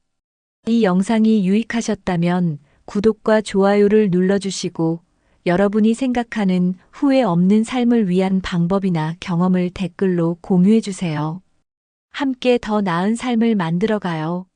이 영상이 유익하셨다면 구독과 좋아요를 눌러주시고 여러분이 생각하는 후회 없는 삶을 위한 방법이나 경험을 댓글로 공유해주세요. 함께 더 나은 삶을 만들어가요.